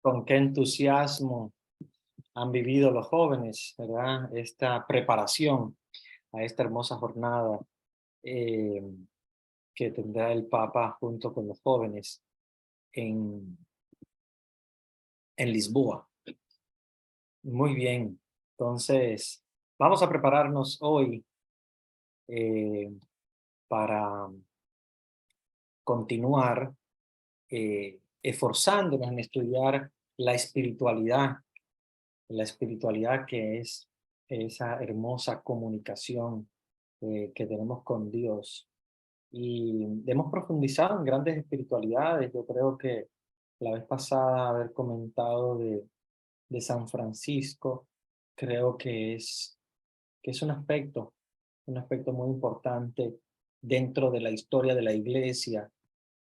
Con qué entusiasmo han vivido los jóvenes, ¿verdad? Esta preparación a esta hermosa jornada eh, que tendrá el Papa junto con los jóvenes en, en Lisboa. Muy bien, entonces vamos a prepararnos hoy eh, para continuar esforzándonos en estudiar la espiritualidad que es esa hermosa comunicación que tenemos con Dios. Y hemos profundizado en grandes espiritualidades. Yo creo que la vez pasada haber comentado de San Francisco, creo que es un aspecto muy importante dentro de la historia de la iglesia,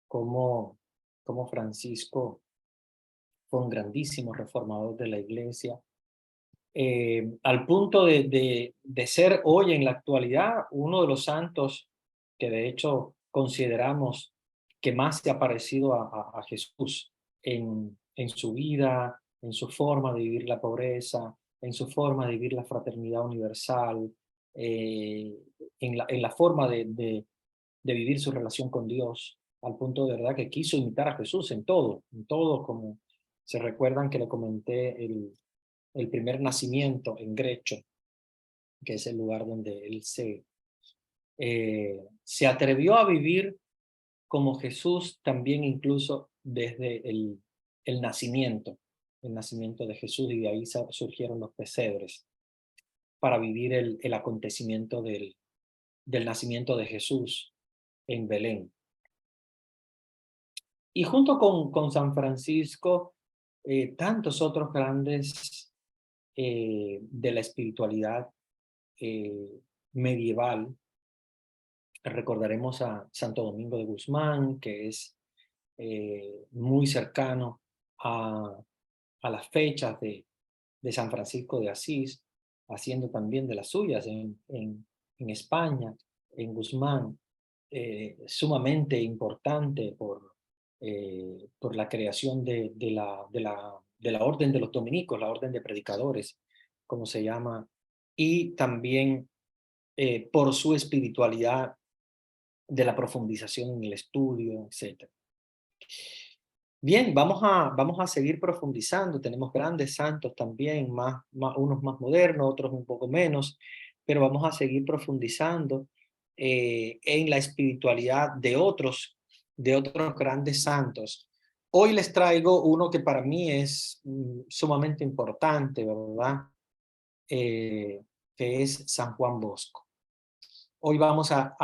como, como Francisco fue un grandísimo reformador de la iglesia, al punto de ser hoy en la actualidad uno de los santos que de hecho consideramos que más se ha parecido a Jesús en su vida, en su forma de vivir la pobreza, en su forma de vivir la fraternidad universal, eh, en la forma de vivir su relación con Dios, al punto de verdad que quiso imitar a Jesús en todo, como se recuerdan que le comenté el primer nacimiento en Grecho, que es el lugar donde él se atrevió a vivir como Jesús también incluso desde el nacimiento de Jesús, y de ahí surgieron los pesebres para vivir el acontecimiento del nacimiento de Jesús en Belén. Y junto con San Francisco, tantos otros grandes de la espiritualidad medieval. Recordaremos a Santo Domingo de Guzmán, que es muy cercano a las fechas de San Francisco de Asís, haciendo también de las suyas en España, en Guzmán, sumamente importante por la creación de la orden de los dominicos, la orden de predicadores, como se llama, y también por su espiritualidad de la profundización en el estudio, etcétera. Bien, vamos a seguir profundizando. Tenemos grandes santos también, unos más modernos, otros un poco menos, pero vamos a seguir profundizando en la espiritualidad de otros grandes santos. Hoy les traigo uno que para mí es sumamente importante, ¿verdad? Que es San Juan Bosco. Hoy vamos a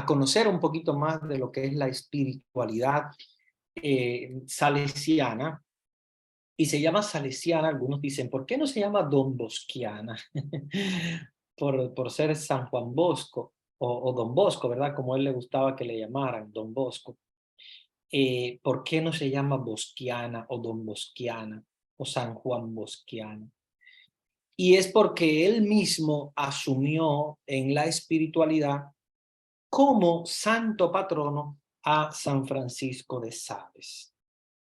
conocer un poquito más de lo que es la espiritualidad salesiana, y se llama salesiana. Algunos dicen, ¿por qué no se llama don bosquiana? por ser San Juan Bosco o don Bosco, ¿verdad? Como a él le gustaba que le llamaran, don Bosco. ¿Por qué no se llama bosquiana o don bosquiana o San Juan bosquiana? Y es porque él mismo asumió en la espiritualidad como santo patrono a San Francisco de Sales.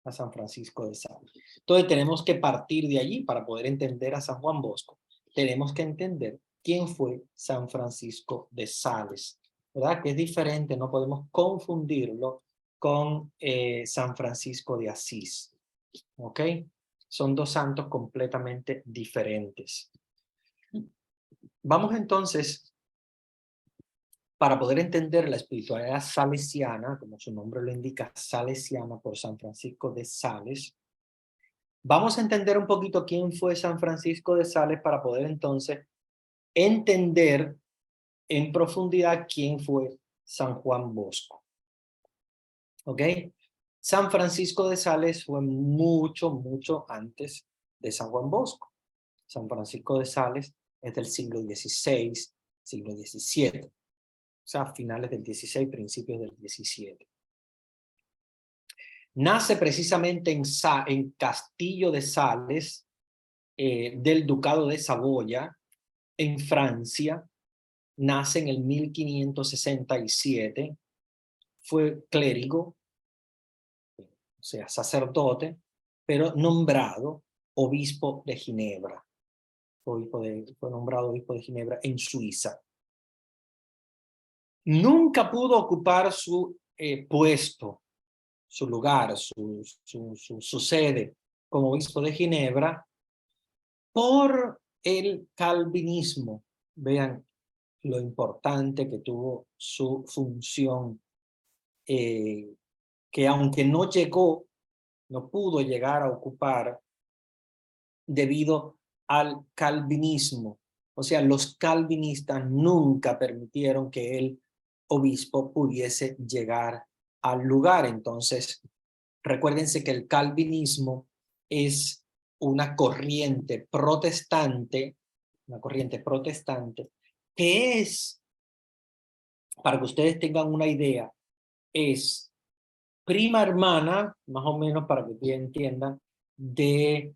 A San Francisco de Sales. Entonces tenemos que partir de allí para poder entender a San Juan Bosco. Tenemos que entender quién fue San Francisco de Sales, ¿verdad? Que es diferente, no podemos confundirlo con San Francisco de Asís, ¿ok? Son dos santos completamente diferentes. Vamos entonces, para poder entender la espiritualidad salesiana, como su nombre lo indica, salesiana por San Francisco de Sales, vamos a entender un poquito quién fue San Francisco de Sales para poder entonces entender en profundidad quién fue San Juan Bosco. ¿Ok? San Francisco de Sales fue mucho antes de San Juan Bosco. San Francisco de Sales es del siglo XVI, siglo XVII. O sea, finales del XVI, principios del XVII. Nace precisamente en Castillo de Sales, del Ducado de Saboya, en Francia. Nace en el 1567. Fue clérigo, o sea, sacerdote, pero nombrado obispo de Ginebra. Fue nombrado obispo de Ginebra en Suiza. Nunca pudo ocupar su puesto, su lugar, su sede como obispo de Ginebra por el calvinismo. Vean lo importante que tuvo su función, que aunque no pudo llegar a ocupar debido al calvinismo. O sea, los calvinistas nunca permitieron que el obispo pudiese llegar al lugar. Entonces, recuérdense que el calvinismo es una corriente protestante, que es, para que ustedes tengan una idea, es prima hermana, más o menos para que entiendan, de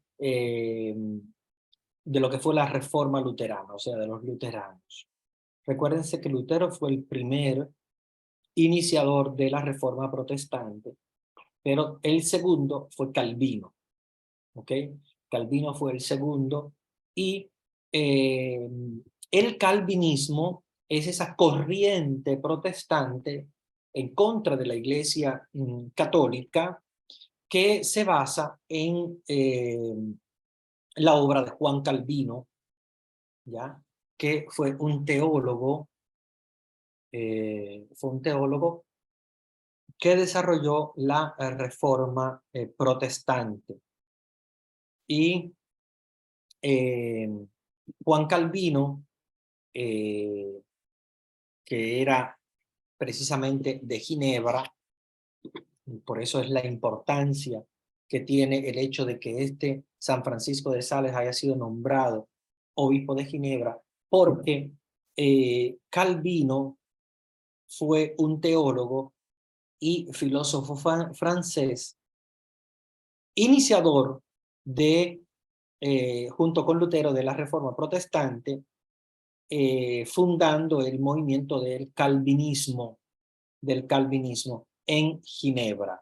lo que fue la reforma luterana, o sea, de los luteranos. Recuérdense que Lutero fue el primer iniciador de la reforma protestante, pero el segundo fue Calvino, ¿ok? Calvino fue el segundo y eh, el calvinismo es esa corriente protestante en contra de la Iglesia católica que se basa en la obra de Juan Calvino, ¿ya? Que fue un teólogo que desarrolló la reforma protestante. Y eh, Juan Calvino, que era precisamente de Ginebra, por eso es la importancia que tiene el hecho de que este San Francisco de Sales haya sido nombrado obispo de Ginebra, porque Calvino fue un teólogo y filósofo francés, iniciador junto con Lutero, de la Reforma Protestante, fundando el movimiento del calvinismo en Ginebra.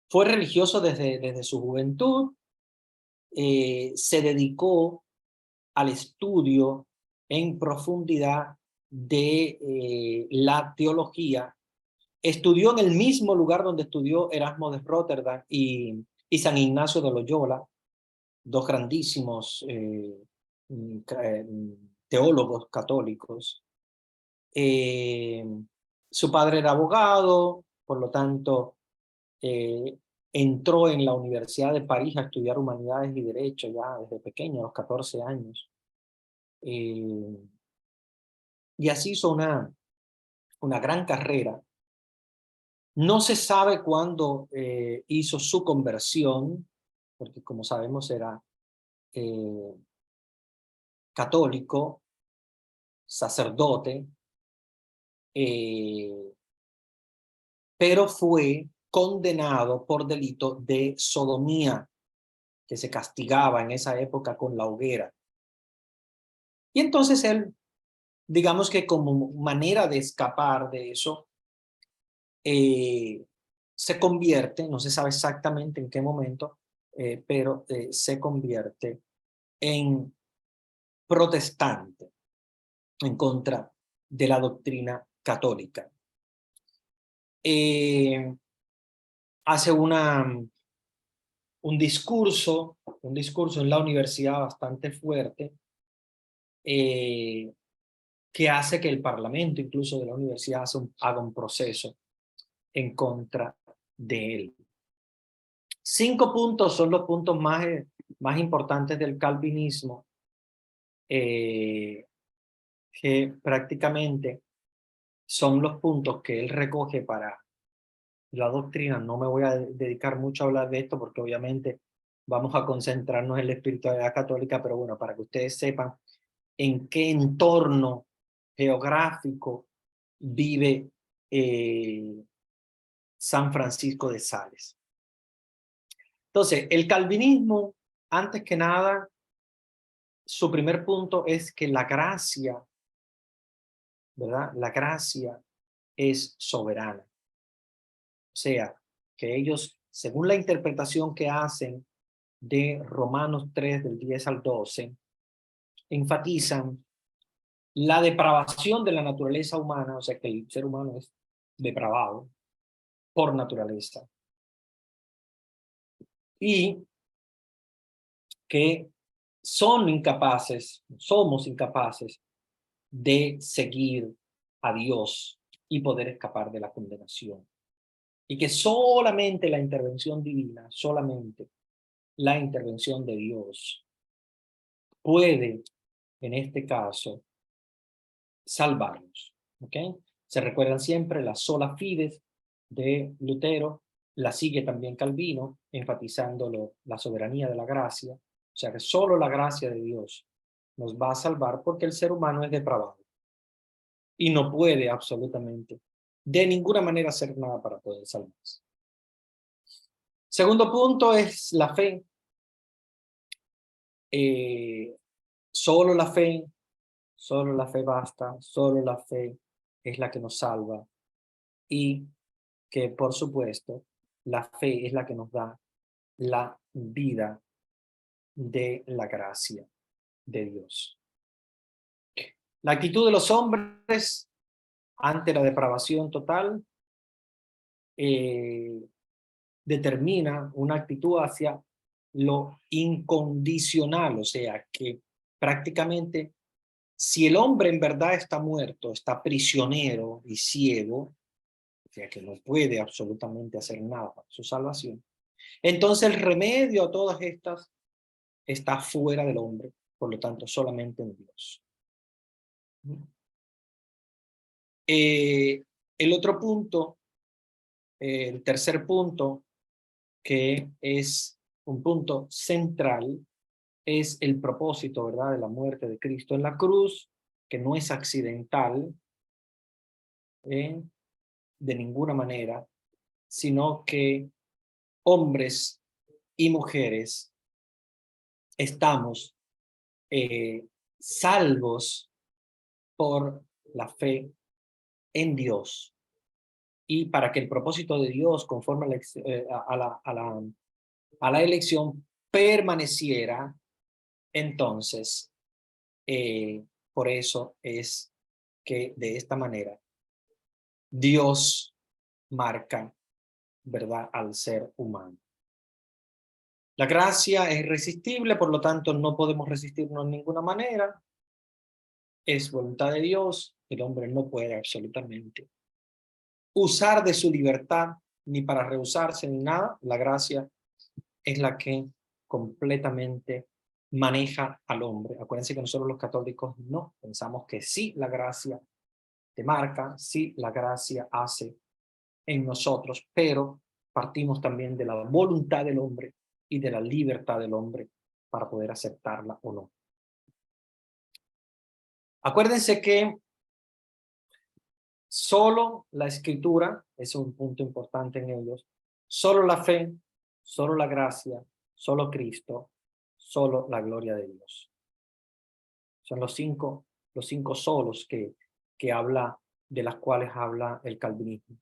Fue religioso desde su juventud, se dedicó al estudio en profundidad de la teología. Estudió en el mismo lugar donde estudió Erasmo de Rotterdam y San Ignacio de Loyola, dos grandísimos teólogos católicos. Su padre era abogado, por lo tanto, entró en la Universidad de París a estudiar Humanidades y Derecho ya desde pequeño, a los 14 años. Y así hizo una gran carrera. No se sabe cuándo hizo su conversión, porque como sabemos era católico, sacerdote, pero fue condenado por delito de sodomía, que se castigaba en esa época con la hoguera. Y entonces él, digamos que como manera de escapar de eso, se convierte, no se sabe exactamente en qué momento, pero se convierte en protestante en contra de la doctrina católica. Hace un discurso en la universidad bastante fuerte, que hace que el parlamento incluso de la universidad haga un proceso en contra de él. 5 puntos son los puntos más importantes del calvinismo, que prácticamente son los puntos que él recoge para la doctrina. No me voy a dedicar mucho a hablar de esto porque obviamente vamos a concentrarnos en la espiritualidad católica, pero bueno, para que ustedes sepan en qué entorno geográfico vive San Francisco de Sales. Entonces, el calvinismo, antes que nada, su primer punto es que la gracia, ¿verdad? La gracia es soberana. O sea, que ellos, según la interpretación que hacen de Romanos 3, del 10 al 12, enfatizan la depravación de la naturaleza humana, o sea que el ser humano es depravado por naturaleza, y que somos incapaces de seguir a Dios y poder escapar de la condenación. Y que solamente la intervención divina, solamente la intervención de Dios puede, en este caso, salvarnos. ¿Ok? Se recuerdan siempre las sola fides de Lutero, la sigue también Calvino, enfatizando la soberanía de la gracia. O sea que solo la gracia de Dios nos va a salvar porque el ser humano es depravado y no puede absolutamente de ninguna manera hacer nada para poder salvarse. Segundo punto es la fe. Solo la fe, solo la fe basta, solo la fe es la que nos salva y que por supuesto la fe es la que nos da la vida de la gracia de Dios. La actitud de los hombres ante la depravación total determina una actitud hacia lo incondicional, o sea que prácticamente si el hombre en verdad está muerto, está prisionero y ciego, o sea que no puede absolutamente hacer nada para su salvación, entonces el remedio a todas estas está fuera del hombre, por lo tanto solamente en Dios. El otro punto, el tercer punto, que es un punto central, es el propósito, ¿verdad?, de la muerte de Cristo en la cruz, que no es accidental de ninguna manera, sino que hombres y mujeres estamos salvos por la fe en Dios. Y para que el propósito de Dios, conforme a la elección, permaneciera, entonces, por eso es que de esta manera Dios marca, ¿verdad?, al ser humano. La gracia es irresistible, por lo tanto no podemos resistirnos de ninguna manera. Es voluntad de Dios, el hombre no puede absolutamente usar de su libertad ni para rehusarse ni nada. La gracia es la que completamente maneja al hombre. Acuérdense que nosotros los católicos no pensamos que sí la gracia te marca, sí la gracia hace en nosotros, pero partimos también de la voluntad del hombre y de la libertad del hombre para poder aceptarla o no. Acuérdense que solo la escritura, es un punto importante en ellos, solo la fe, solo la gracia, solo Cristo, solo la gloria de Dios. Son los cinco solos que habla, de las cuales habla el calvinismo.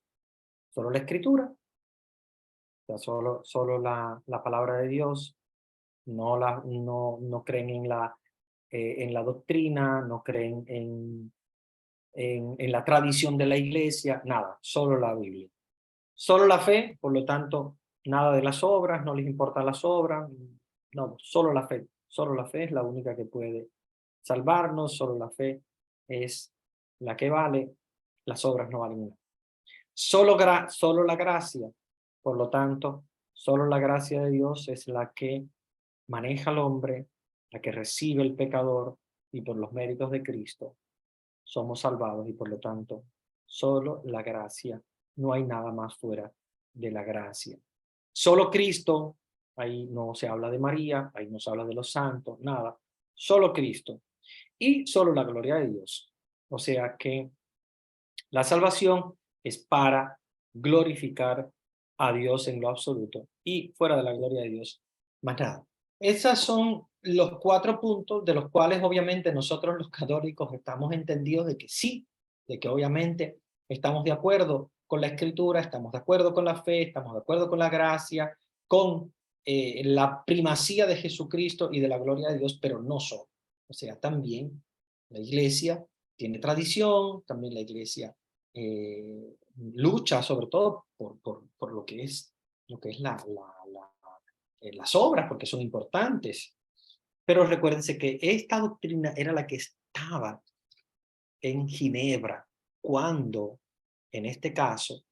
Solo la escritura, o sea, solo la palabra de Dios, no creen en la doctrina, no creen en la tradición de la iglesia, nada, solo la Biblia. Solo la fe, por lo tanto, nada de las obras, no les importan las obras, no, solo la fe es la única que puede salvarnos, solo la fe es la que vale, las obras no valen nada. Solo la gracia, por lo tanto, solo la gracia de Dios es la que maneja al hombre, la que recibe el pecador, y por los méritos de Cristo somos salvados, y por lo tanto, solo la gracia, no hay nada más fuera de la gracia. Solo Cristo, ahí no se habla de María, ahí no se habla de los santos, nada, solo Cristo y solo la gloria de Dios. O sea que la salvación es para glorificar a Dios en lo absoluto y fuera de la gloria de Dios, más nada. Esos son los 4 puntos de los cuales obviamente nosotros los católicos estamos entendidos de que sí, de que obviamente estamos de acuerdo con la Escritura, estamos de acuerdo con la fe, estamos de acuerdo con la gracia, con la primacía de Jesucristo y de la gloria de Dios, pero no solo. O sea, también la iglesia tiene tradición, también la iglesia lucha sobre todo por lo que es las obras, porque son importantes. Pero recuérdense que esta doctrina era la que estaba en Ginebra cuando, en este caso,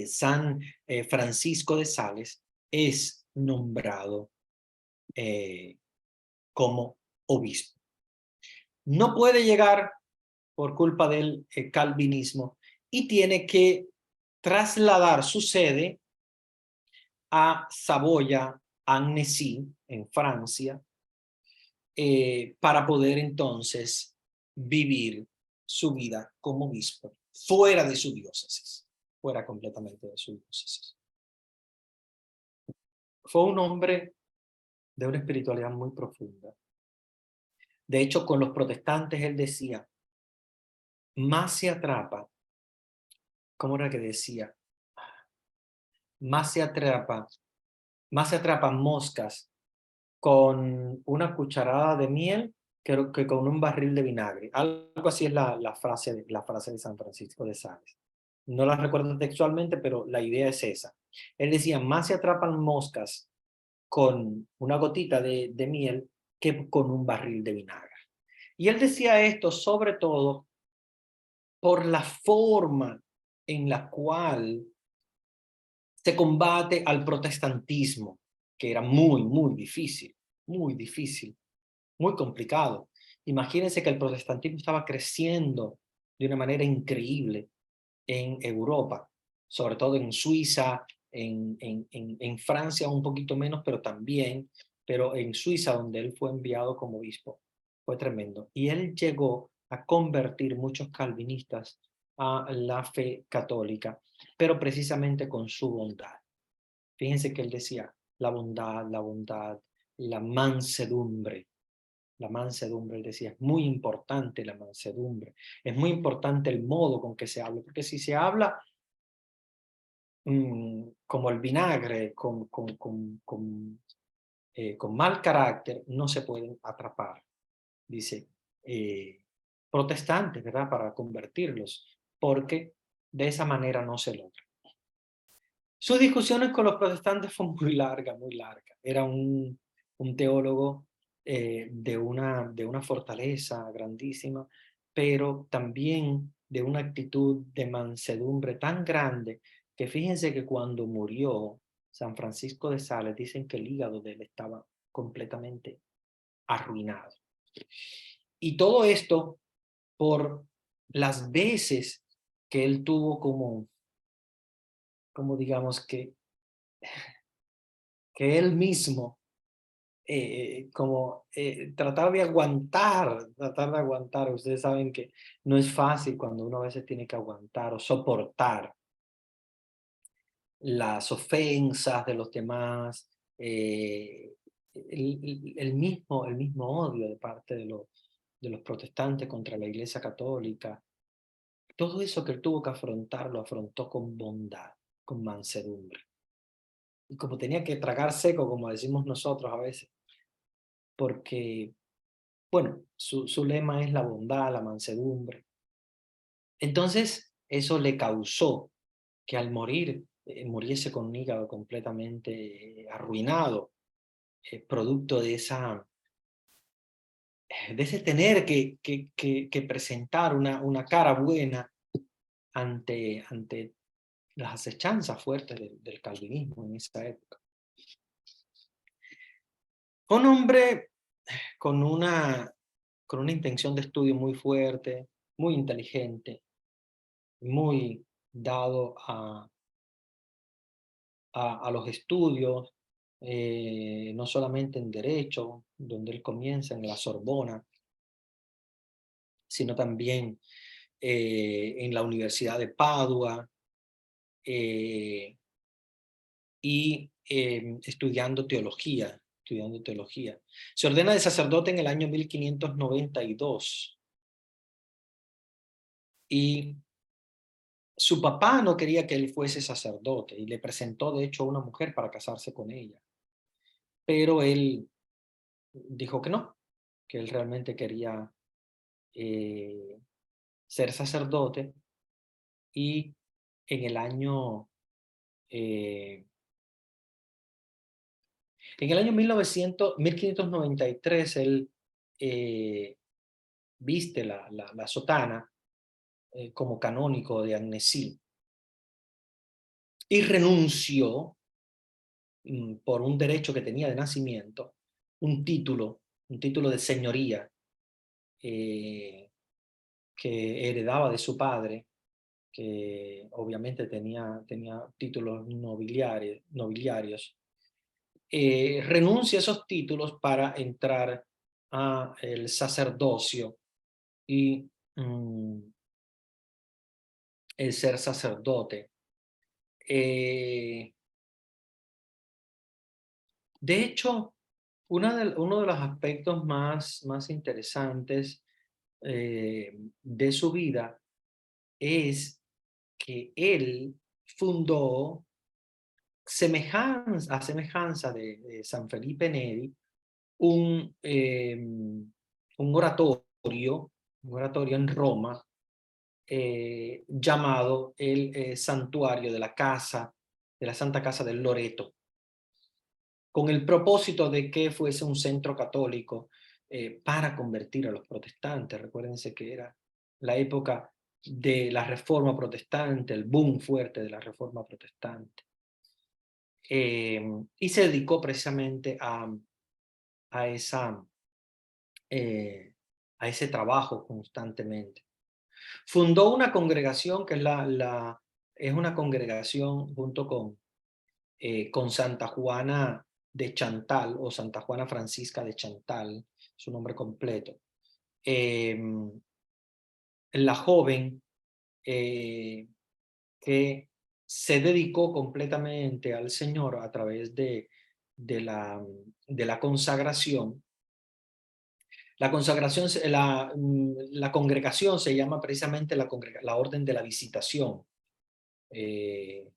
San Francisco de Sales es nombrado como obispo. No puede llegar por culpa del calvinismo y tiene que trasladar su sede a Saboya, Annecy, en Francia, para poder entonces vivir su vida como obispo fuera de su diócesis, fuera completamente de su diócesis. Fue un hombre de una espiritualidad muy profunda. De hecho, con los protestantes él decía, más se atrapa, ¿cómo era que decía? Más se atrapan moscas con una cucharada de miel que con un barril de vinagre. Algo así es la frase de San Francisco de Sales. No la recuerdo textualmente, pero la idea es esa. Él decía, más se atrapan moscas con una gotita de miel que con un barril de vinagre. Y él decía esto sobre todo por la forma en la cual se combate al protestantismo, que era muy difícil, muy complicado. Imagínense que el protestantismo estaba creciendo de una manera increíble en Europa, sobre todo en Suiza, en Francia un poquito menos, pero también, pero en Suiza, donde él fue enviado como obispo, fue tremendo. Y él llegó a convertir muchos calvinistas a la fe católica, pero precisamente con su bondad. Fíjense que él decía, la bondad, la mansedumbre. La mansedumbre, él decía, es muy importante la mansedumbre. Es muy importante el modo con que se habla, porque si se habla como el vinagre, con mal carácter, no se pueden atrapar, dice, protestantes, ¿verdad? Para convertirlos, porque de esa manera no se logra. Sus discusiones con los protestantes fue muy larga, muy larga. Era un teólogo de una fortaleza grandísima, pero también de una actitud de mansedumbre tan grande que fíjense que cuando murió San Francisco de Sales, dicen que el hígado de él estaba completamente arruinado. Y todo esto por las veces que él tuvo como digamos que él mismo tratar de aguantar. Ustedes saben que no es fácil cuando uno a veces tiene que aguantar o soportar las ofensas de los demás, el mismo odio de parte de los protestantes contra la Iglesia Católica. Todo eso que él tuvo que afrontar, lo afrontó con bondad, con mansedumbre. Y como tenía que tragar seco, como decimos nosotros a veces, porque, bueno, su lema es la bondad, la mansedumbre. Entonces, eso le causó que al morir, muriese con un hígado completamente arruinado, producto de ese tener que presentar una cara buena ante las acechanzas fuertes del calvinismo en esa época. Un hombre con una intención de estudio muy fuerte, muy inteligente, muy dado a los estudios, no solamente en Derecho, donde él comienza en la Sorbona, sino también en la Universidad de Padua y estudiando teología. Se ordena de sacerdote en el año 1592 Y su papá no quería que él fuese sacerdote y le presentó, de hecho, a una mujer para casarse con ella. Pero él dijo que él realmente quería eh, ser sacerdote y en el año, eh, en el año 1593 él eh, viste la sotana como canónico de Annecy y renunció por un derecho que tenía de nacimiento, un título de señoría que heredaba de su padre, que obviamente tenía títulos nobiliarios, renuncia a esos títulos para entrar a el sacerdocio y el ser sacerdote. De hecho, uno de los aspectos más interesantes de su vida es que él fundó, a semejanza de San Felipe Neri, un, eh, un oratorio en Roma llamado el Santuario de la Santa Casa del Loreto, con el propósito de que fuese un centro católico para convertir a los protestantes. Recuérdense que era la época de la Reforma Protestante, el boom fuerte de la Reforma Protestante. Y se dedicó precisamente a, esa, a ese trabajo constantemente. Fundó una congregación que es una congregación junto con Santa Juana de Chantal o Santa Juana Francisca de Chantal, su nombre completo. La joven que se dedicó completamente al Señor a través de la consagración. La consagración, la congregación se llama precisamente la Orden de la Visitación. De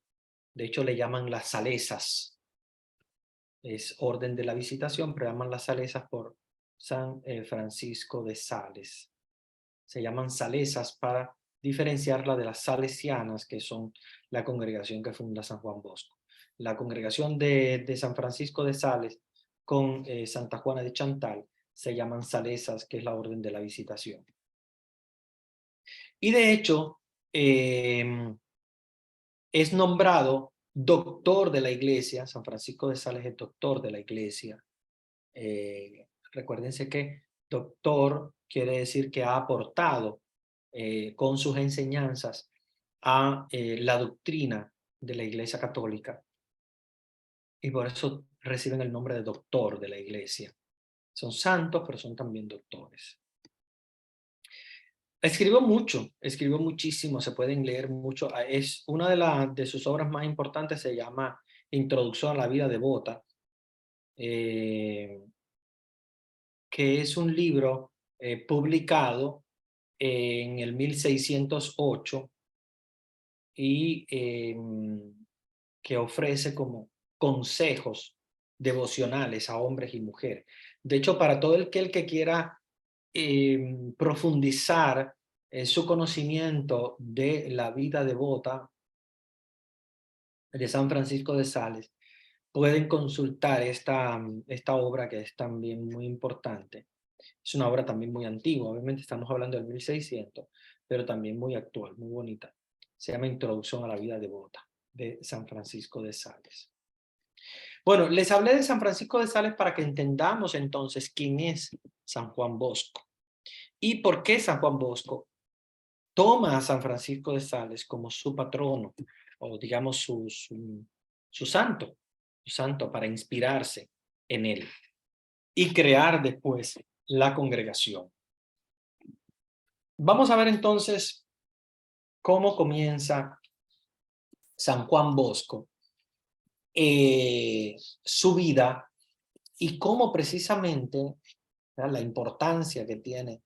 hecho, le llaman las Salesas. Es Orden de la Visitación, pero llaman las Salesas por San Francisco de Sales. Se llaman Salesas para diferenciarla de las Salesianas, que son la congregación que funda San Juan Bosco. La congregación de San Francisco de Sales con Santa Juana de Chantal se llaman Salesas, que es la Orden de la Visitación. Y de hecho, es nombrado doctor de la Iglesia. San Francisco de Sales es doctor de la Iglesia. Recuérdense que doctor quiere decir que ha aportado con sus enseñanzas a la doctrina de la Iglesia Católica, y por eso reciben el nombre de doctor de la Iglesia. Son santos, pero son también doctores. Escribió mucho, escribió muchísimo, se pueden leer mucho. Es una de sus obras más importantes, se llama Introducción a la vida devota, que es un libro publicado en el 1608 y que ofrece como consejos devocionales a hombres y mujeres. De hecho, para todo el que quiera profundizar su conocimiento de la vida devota de San Francisco de Sales, pueden consultar esta obra, que es también muy importante. Es una obra también muy antigua, obviamente estamos hablando del 1600, pero también muy actual, muy bonita. Se llama Introducción a la vida devota de San Francisco de Sales. Bueno, les hablé de San Francisco de Sales para que entendamos entonces quién es San Juan Bosco y por qué San Juan Bosco toma a San Francisco de Sales como su patrono, o digamos su santo para inspirarse en él y crear después la congregación. Vamos a ver entonces cómo comienza San Juan Bosco su vida y cómo precisamente la importancia que tiene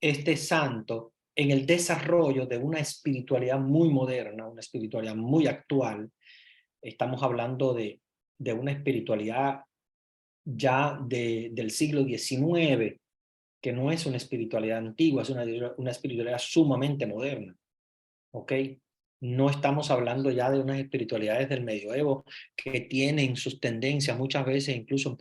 este santo en el desarrollo de una espiritualidad muy moderna, una espiritualidad muy actual. Estamos hablando de una espiritualidad ya del siglo XIX, que no es una espiritualidad antigua, es una espiritualidad sumamente moderna, ¿ok? No estamos hablando ya de unas espiritualidades del medioevo que tienen sus tendencias muchas veces incluso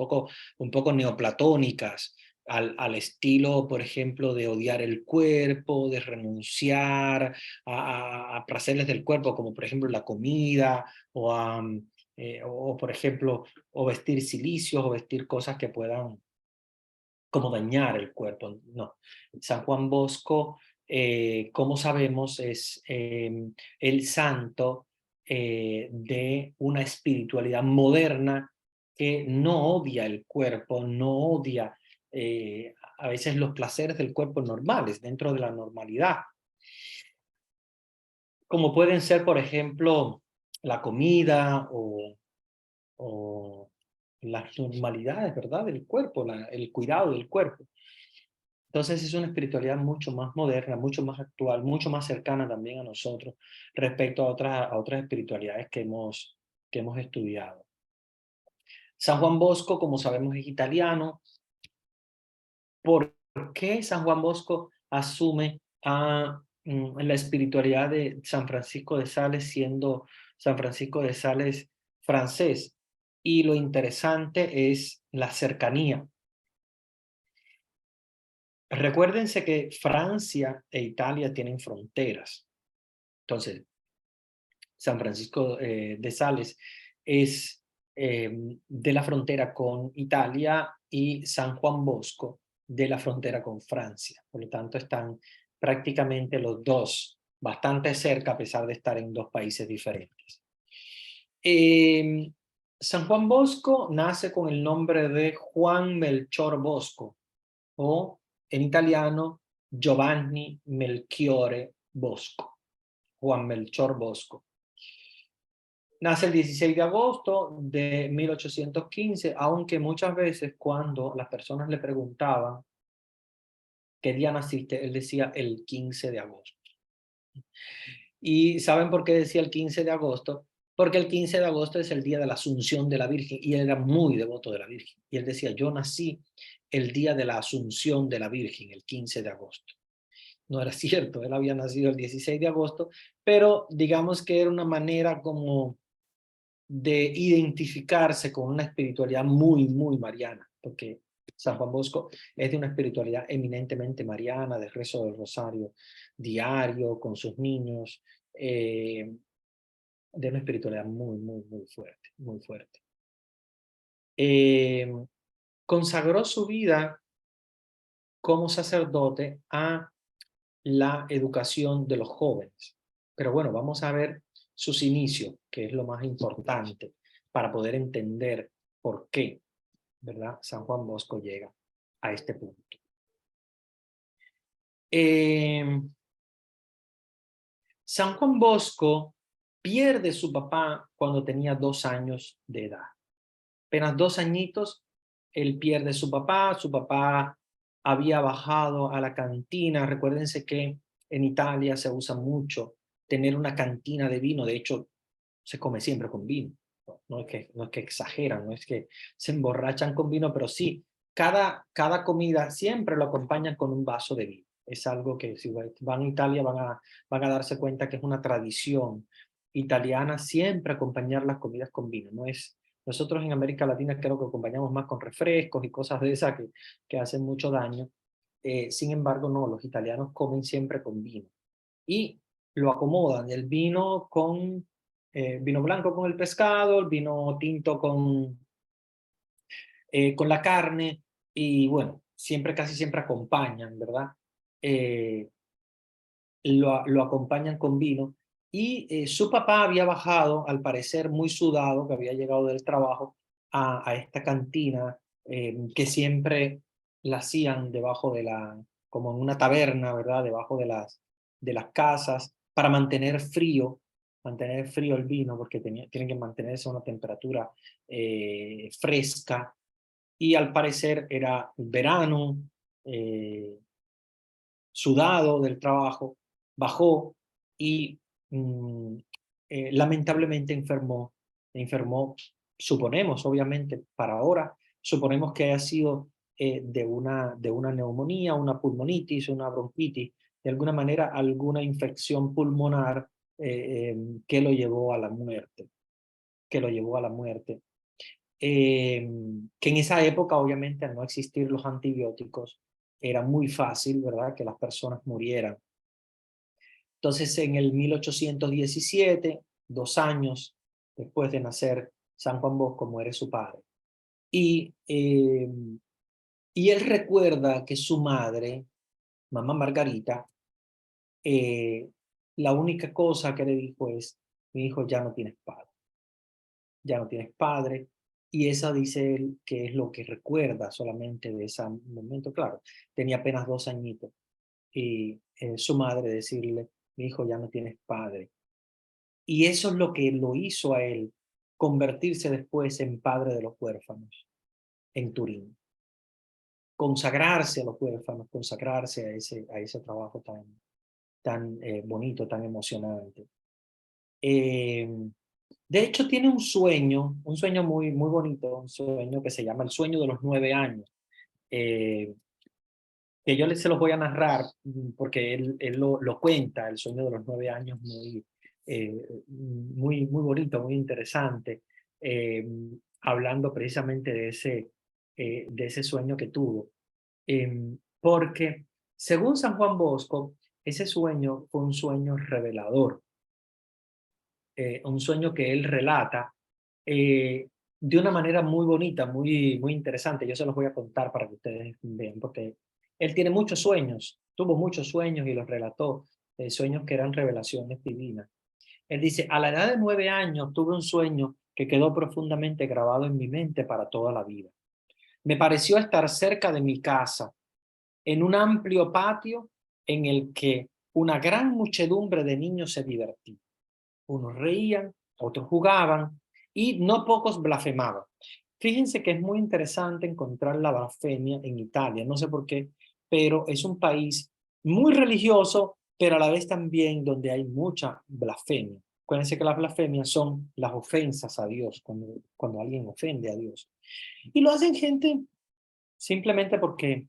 un poco neoplatónicas, al estilo, por ejemplo, de odiar el cuerpo, de renunciar a placeres del cuerpo, como por ejemplo la comida, o por ejemplo, o vestir silicios, o vestir cosas que puedan como dañar el cuerpo. No, San Juan Bosco, como sabemos, es el santo de una espiritualidad moderna que no odia el cuerpo, no odia a veces los placeres del cuerpo normales, dentro de la normalidad, como pueden ser, por ejemplo, la comida o las normalidades, ¿verdad? Del cuerpo, el cuidado del cuerpo. Entonces es una espiritualidad mucho más moderna, mucho más actual, mucho más cercana también a nosotros respecto a otras espiritualidades que hemos estudiado. San Juan Bosco, como sabemos, es italiano. ¿Por qué San Juan Bosco asume la espiritualidad de San Francisco de Sales, siendo San Francisco de Sales francés? Y lo interesante es la cercanía. Recuérdense que Francia e Italia tienen fronteras. Entonces, San Francisco de Sales es de la frontera con Italia y San Juan Bosco de la frontera con Francia. Por lo tanto, están prácticamente los dos bastante cerca a pesar de estar en dos países diferentes. San Juan Bosco nace con el nombre de Juan Melchor Bosco, o en italiano Giovanni Melchiore Bosco, Juan Melchor Bosco. Nace el 16 de agosto de 1815, aunque muchas veces cuando las personas le preguntaban qué día naciste, él decía el 15 de agosto. ¿Y saben por qué decía el 15 de agosto? Porque el 15 de agosto es el día de la Asunción de la Virgen y él era muy devoto de la Virgen. Y él decía, yo nací el día de la Asunción de la Virgen, el 15 de agosto. No era cierto, él había nacido el 16 de agosto, pero digamos que era una manera como de identificarse con una espiritualidad muy, muy mariana, porque San Juan Bosco es de una espiritualidad eminentemente mariana, de rezo del rosario diario con sus niños, de una espiritualidad muy, muy, muy fuerte, muy fuerte. Eh, Consagró su vida como sacerdote a la educación de los jóvenes. Pero bueno, vamos a ver sus inicios, que es lo más importante para poder entender por qué, ¿verdad? San Juan Bosco llega a este punto. San Juan Bosco pierde su papá cuando tenía 2 años de edad. Apenas 2 añitos, él pierde su papá había bajado a la cantina. Recuérdense que en Italia se usa mucho tener una cantina de vino, de hecho se come siempre con vino, no es que exageran, no es que se emborrachan con vino, pero sí, cada comida siempre lo acompañan con un vaso de vino. Es algo que si van a Italia van a darse cuenta que es una tradición italiana siempre acompañar las comidas con vino. Nosotros en América Latina creo que acompañamos más con refrescos y cosas de esas que hacen mucho daño. Sin embargo, no, los italianos comen siempre con vino. Y lo acomodan, el vino con vino blanco con el pescado, el vino tinto con la carne, y bueno, casi siempre acompañan, ¿verdad? Eh, lo acompañan con vino. Y su papá había bajado, al parecer muy sudado, que había llegado del trabajo, a esta cantina que siempre la hacían debajo como en una taberna, ¿verdad? Debajo de las casas, para mantener frío el vino, porque tienen que mantenerse a una temperatura fresca. Y al parecer era verano, eh, sudado del trabajo, bajó y lamentablemente enfermó, suponemos, obviamente, para ahora, suponemos que haya sido de una neumonía, una pulmonitis, una bronquitis, de alguna manera alguna infección pulmonar que lo llevó a la muerte, que en esa época, obviamente, al no existir los antibióticos, era muy fácil, ¿verdad?, que las personas murieran. Entonces, en el 1817, 2 años después de nacer San Juan Bosco, muere su padre. Y él recuerda que su madre, mamá Margarita, la única cosa que le dijo es: mi hijo, ya no tienes padre. Ya no tienes padre. Y esa dice él que es lo que recuerda solamente de ese momento. Claro, tenía apenas 2 añitos. Y su madre decirle: mi hijo, ya no tienes padre. Y eso es lo que lo hizo a él convertirse después en padre de los huérfanos en Turín. Consagrarse a los huérfanos, consagrarse a ese trabajo tan bonito, tan emocionante. De hecho, tiene un sueño muy, muy bonito, un sueño que se llama el sueño de los 9 años, que yo se los voy a narrar porque él lo cuenta, el sueño de los 9 años, muy bonito, muy interesante, hablando precisamente de ese sueño que tuvo. Porque, según San Juan Bosco, ese sueño fue un sueño revelador, un sueño que él relata de una manera muy bonita, muy interesante. Yo se los voy a contar para que ustedes vean, porque él tiene muchos sueños, tuvo muchos sueños y los relató, sueños que eran revelaciones divinas. Él dice: a la edad de 9 años tuve un sueño que quedó profundamente grabado en mi mente para toda la vida. Me pareció estar cerca de mi casa, en un amplio patio en el que una gran muchedumbre de niños se divertía. Unos reían, otros jugaban y no pocos blasfemaban. Fíjense que es muy interesante encontrar la blasfemia en Italia, no sé por qué, pero es un país muy religioso, pero a la vez también donde hay mucha blasfemia. Acuérdense que las blasfemias son las ofensas a Dios, cuando alguien ofende a Dios. Y lo hacen gente simplemente porque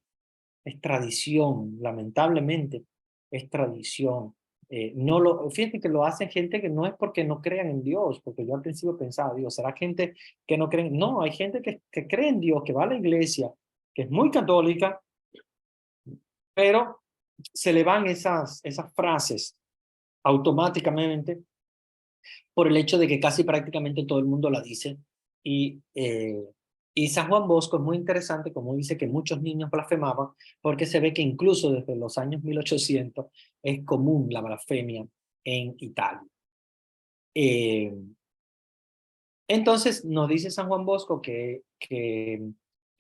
es tradición, lamentablemente, es tradición. Fíjate que lo hacen gente que no es porque no crean en Dios, porque yo al principio pensaba: Dios, ¿será gente que no cree? No, hay gente que cree en Dios, que va a la iglesia, que es muy católica, pero se le van esas frases automáticamente por el hecho de que casi prácticamente todo el mundo la dice. Y San Juan Bosco es muy interesante, como dice que muchos niños blasfemaban, porque se ve que incluso desde los años 1800 es común la blasfemia en Italia. Entonces nos dice San Juan Bosco que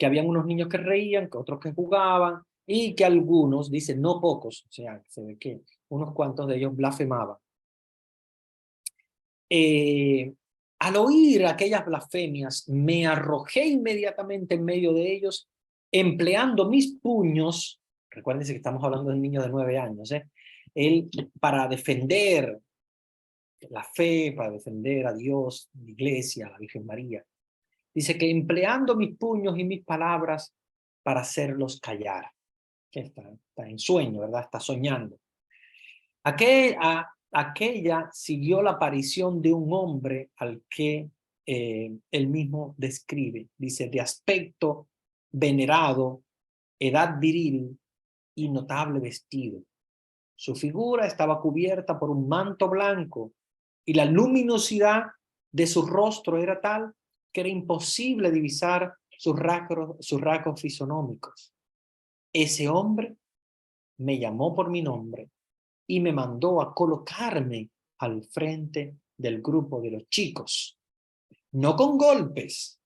habían unos niños que reían, que otros que jugaban, y que algunos, dice, no pocos, o sea, se ve que unos cuantos de ellos blasfemaban. Al oír aquellas blasfemias, me arrojé inmediatamente en medio de ellos, empleando mis puños. Recuérdense que estamos hablando de un niño de 9 años, él, para defender la fe, para defender a Dios, la iglesia, a la Virgen María. Dice que empleando mis puños y mis palabras para hacerlos callar. Que está en sueño, ¿verdad? Está soñando. Aquella siguió la aparición de un hombre al que él mismo describe. Dice: de aspecto venerado, edad viril y notable vestido. Su figura estaba cubierta por un manto blanco y la luminosidad de su rostro era tal que era imposible divisar sus rasgos fisonómicos. Ese hombre me llamó por mi nombre y me mandó a colocarme al frente del grupo de los chicos. No con golpes,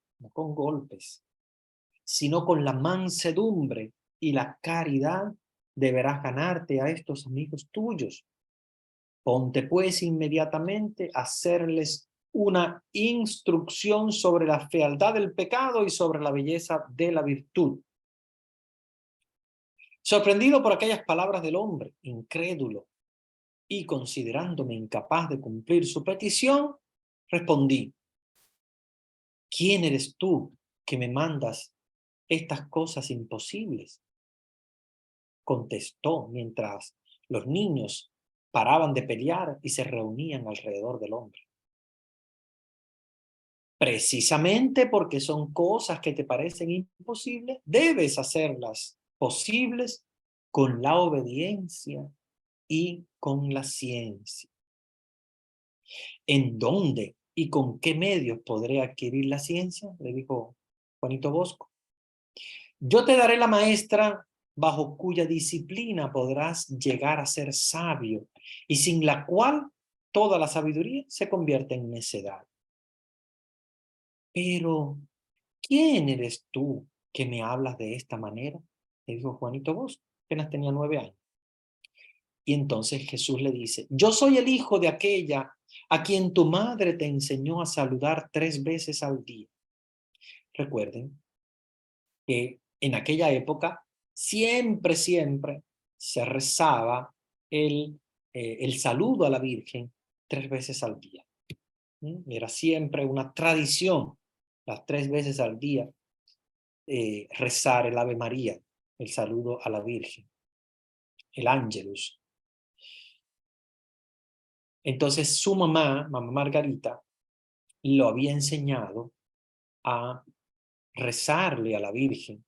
sino con la mansedumbre y la caridad deberás ganarte a estos amigos tuyos. Ponte pues inmediatamente a hacerles una instrucción sobre la fealdad del pecado y sobre la belleza de la virtud. Sorprendido por aquellas palabras del hombre, incrédulo, y considerándome incapaz de cumplir su petición, respondí: ¿quién eres tú que me mandas estas cosas imposibles? Contestó mientras los niños paraban de pelear y se reunían alrededor del hombre. Precisamente porque son cosas que te parecen imposibles, debes hacerlas posibles con la obediencia y con la ciencia. ¿En dónde y con qué medios podré adquirir la ciencia?, le dijo Juanito Bosco. Yo te daré la maestra bajo cuya disciplina podrás llegar a ser sabio y sin la cual toda la sabiduría se convierte en necedad. Pero, ¿quién eres tú que me hablas de esta manera?, le dijo Juanito Bosco, apenas tenía 9 años. Y entonces Jesús le dice: yo soy el hijo de aquella a quien tu madre te enseñó a saludar 3 veces al día. Recuerden que en aquella época siempre se rezaba el saludo a la Virgen 3 veces al día. Era siempre una tradición, las 3 veces al día, rezar el Ave María, el saludo a la Virgen, el Ángelus. Entonces su mamá Margarita, lo había enseñado a rezarle a la Virgen.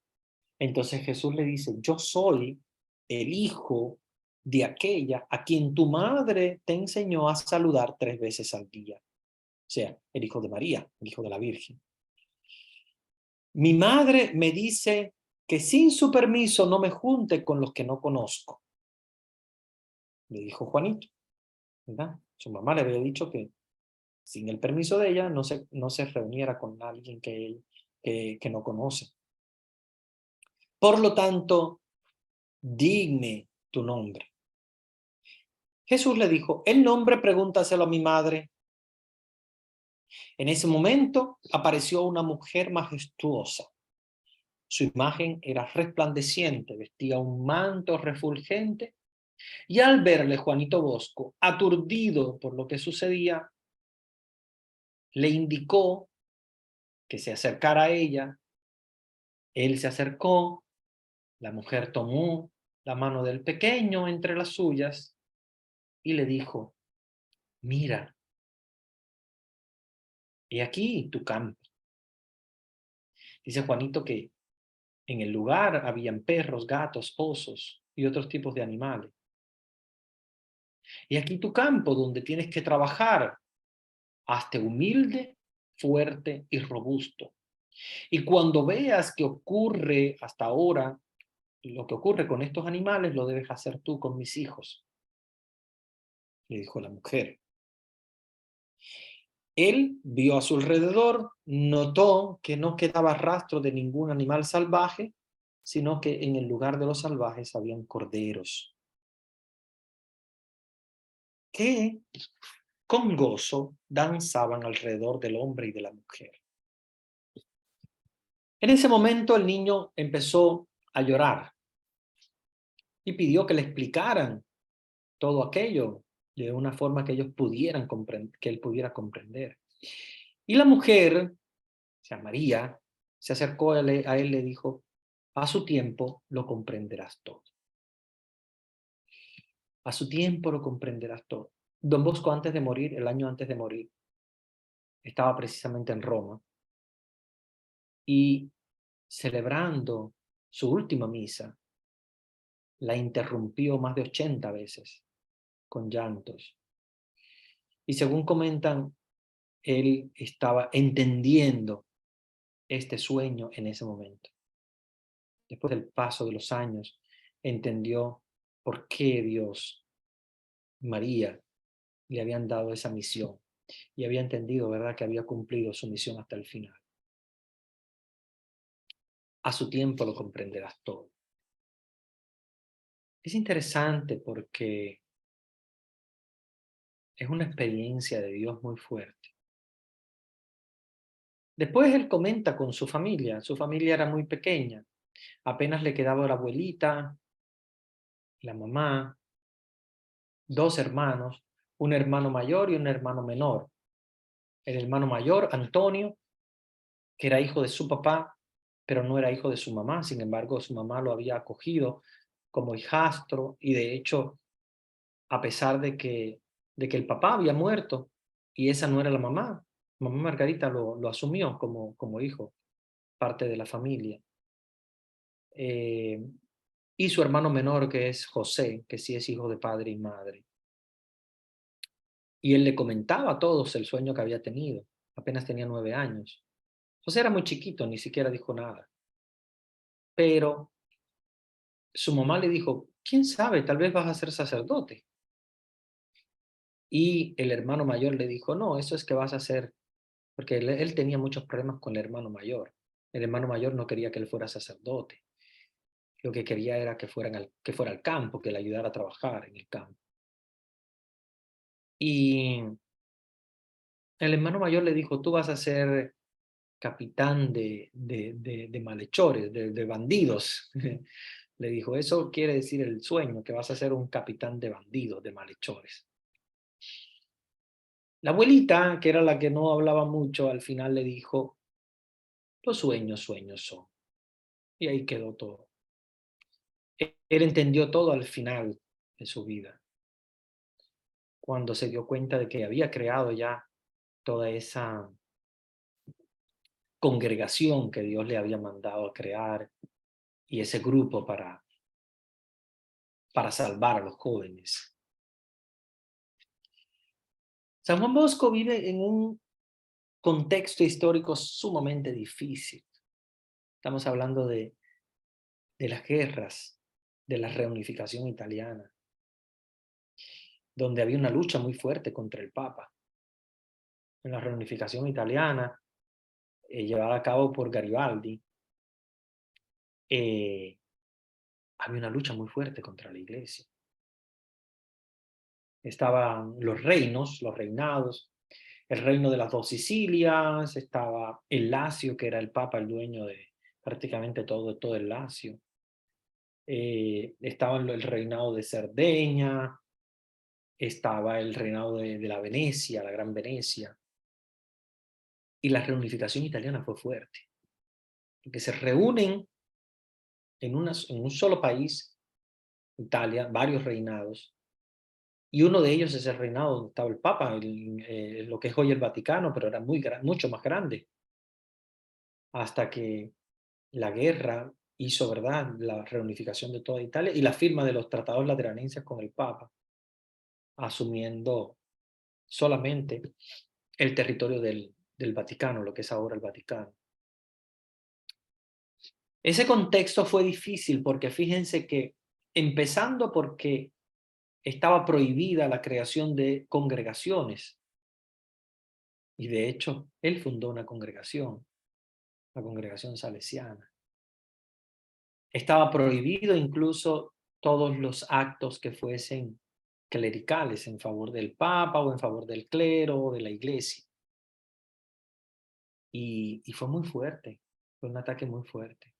Entonces Jesús le dice: yo soy el hijo de aquella a quien tu madre te enseñó a saludar 3 veces al día. O sea, el hijo de María, el hijo de la Virgen. Mi madre me dice que sin su permiso no me junte con los que no conozco, le dijo Juanito, ¿verdad? Su mamá le había dicho que sin el permiso de ella no se reuniera con alguien que no conoce. Por lo tanto, dime tu nombre. Jesús le dijo: el nombre pregúntaselo a mi madre. En ese momento apareció una mujer majestuosa. Su imagen era resplandeciente, vestía un manto refulgente, y al verle Juanito Bosco, aturdido por lo que sucedía, le indicó que se acercara a ella. Él se acercó, la mujer tomó la mano del pequeño entre las suyas y le dijo: mira, he aquí tu campo. Dice Juanito que en el lugar habían perros, gatos, osos y otros tipos de animales. Y aquí tu campo donde tienes que trabajar. Hazte humilde, fuerte y robusto. Y cuando veas que ocurre hasta ahora, lo que ocurre con estos animales, lo debes hacer tú con mis hijos, le dijo la mujer. Él vio a su alrededor, notó que no quedaba rastro de ningún animal salvaje, sino que en el lugar de los salvajes habían corderos, que con gozo danzaban alrededor del hombre y de la mujer. En ese momento el niño empezó a llorar y pidió que le explicaran todo aquello de una forma que ellos pudieran comprender, que él pudiera comprender. Y la mujer, o sea, María, se acercó a él y le dijo: a su tiempo lo comprenderás todo. A su tiempo lo comprenderás todo. Don Bosco, antes de morir, el año antes de morir, estaba precisamente en Roma y celebrando su última misa, la interrumpió más de 80 veces con llantos. Y según comentan, él estaba entendiendo este sueño en ese momento. Después del paso de los años, entendió por qué Dios, María, le habían dado esa misión y había entendido, ¿verdad?, que había cumplido su misión hasta el final. A su tiempo lo comprenderás todo. Es interesante porque es una experiencia de Dios muy fuerte. Después él comenta con su familia era muy pequeña, apenas le quedaba la abuelita la mamá, dos hermanos, un hermano mayor y un hermano menor. El hermano mayor, Antonio, que era hijo de su papá, pero no era hijo de su mamá. Sin embargo, su mamá lo había acogido como hijastro y de hecho, a pesar de que el papá había muerto y esa no era la mamá, mamá Margarita lo asumió como hijo, parte de la familia. Eh, y su hermano menor, que es José, que sí es hijo de padre y madre. Y él le comentaba a todos el sueño que había tenido. Apenas tenía 9 años. José era muy chiquito, ni siquiera dijo nada. Pero su mamá le dijo, ¿quién sabe? Tal vez vas a ser sacerdote. Y el hermano mayor le dijo, no, eso es que vas a ser, porque él tenía muchos problemas con el hermano mayor. El hermano mayor no quería que él fuera sacerdote. Lo que quería era que fuera al campo, que le ayudara a trabajar en el campo. Y el hermano mayor le dijo, tú vas a ser capitán de malhechores, de bandidos. Le dijo, eso quiere decir el sueño, que vas a ser un capitán de bandidos, de malhechores. La abuelita, que era la que no hablaba mucho, al final le dijo, los sueños, sueños son. Y ahí quedó todo. Él entendió todo al final de su vida, cuando se dio cuenta de que había creado ya toda esa congregación que Dios le había mandado a crear y ese grupo para salvar a los jóvenes. San Juan Bosco vive en un contexto histórico sumamente difícil. Estamos hablando de las guerras, de la reunificación italiana, donde había una lucha muy fuerte contra el Papa. En la reunificación italiana, llevada a cabo por Garibaldi, eh, había una lucha muy fuerte contra la Iglesia. Estaban los reinos, los reinados, el reino de las dos Sicilias, estaba el Lacio, que era el Papa, el dueño de prácticamente todo el Lacio. Estaba el reinado de Cerdeña, estaba el reinado de la Venecia, la Gran Venecia. Y la reunificación italiana fue fuerte, porque se reúnen en un solo país, Italia, varios reinados, y uno de ellos es el reinado donde estaba el Papa, lo que es hoy el Vaticano, pero era mucho más grande, hasta que la guerra hizo, ¿verdad?, la reunificación de toda Italia y la firma de los tratados lateranenses con el Papa, asumiendo solamente el territorio del Vaticano, lo que es ahora el Vaticano. Ese contexto fue difícil porque fíjense que, empezando porque estaba prohibida la creación de congregaciones, y de hecho él fundó una congregación, la congregación salesiana. Estaba prohibido incluso todos los actos que fuesen clericales en favor del Papa o en favor del clero o de la iglesia. Y fue muy fuerte, fue un ataque muy fuerte.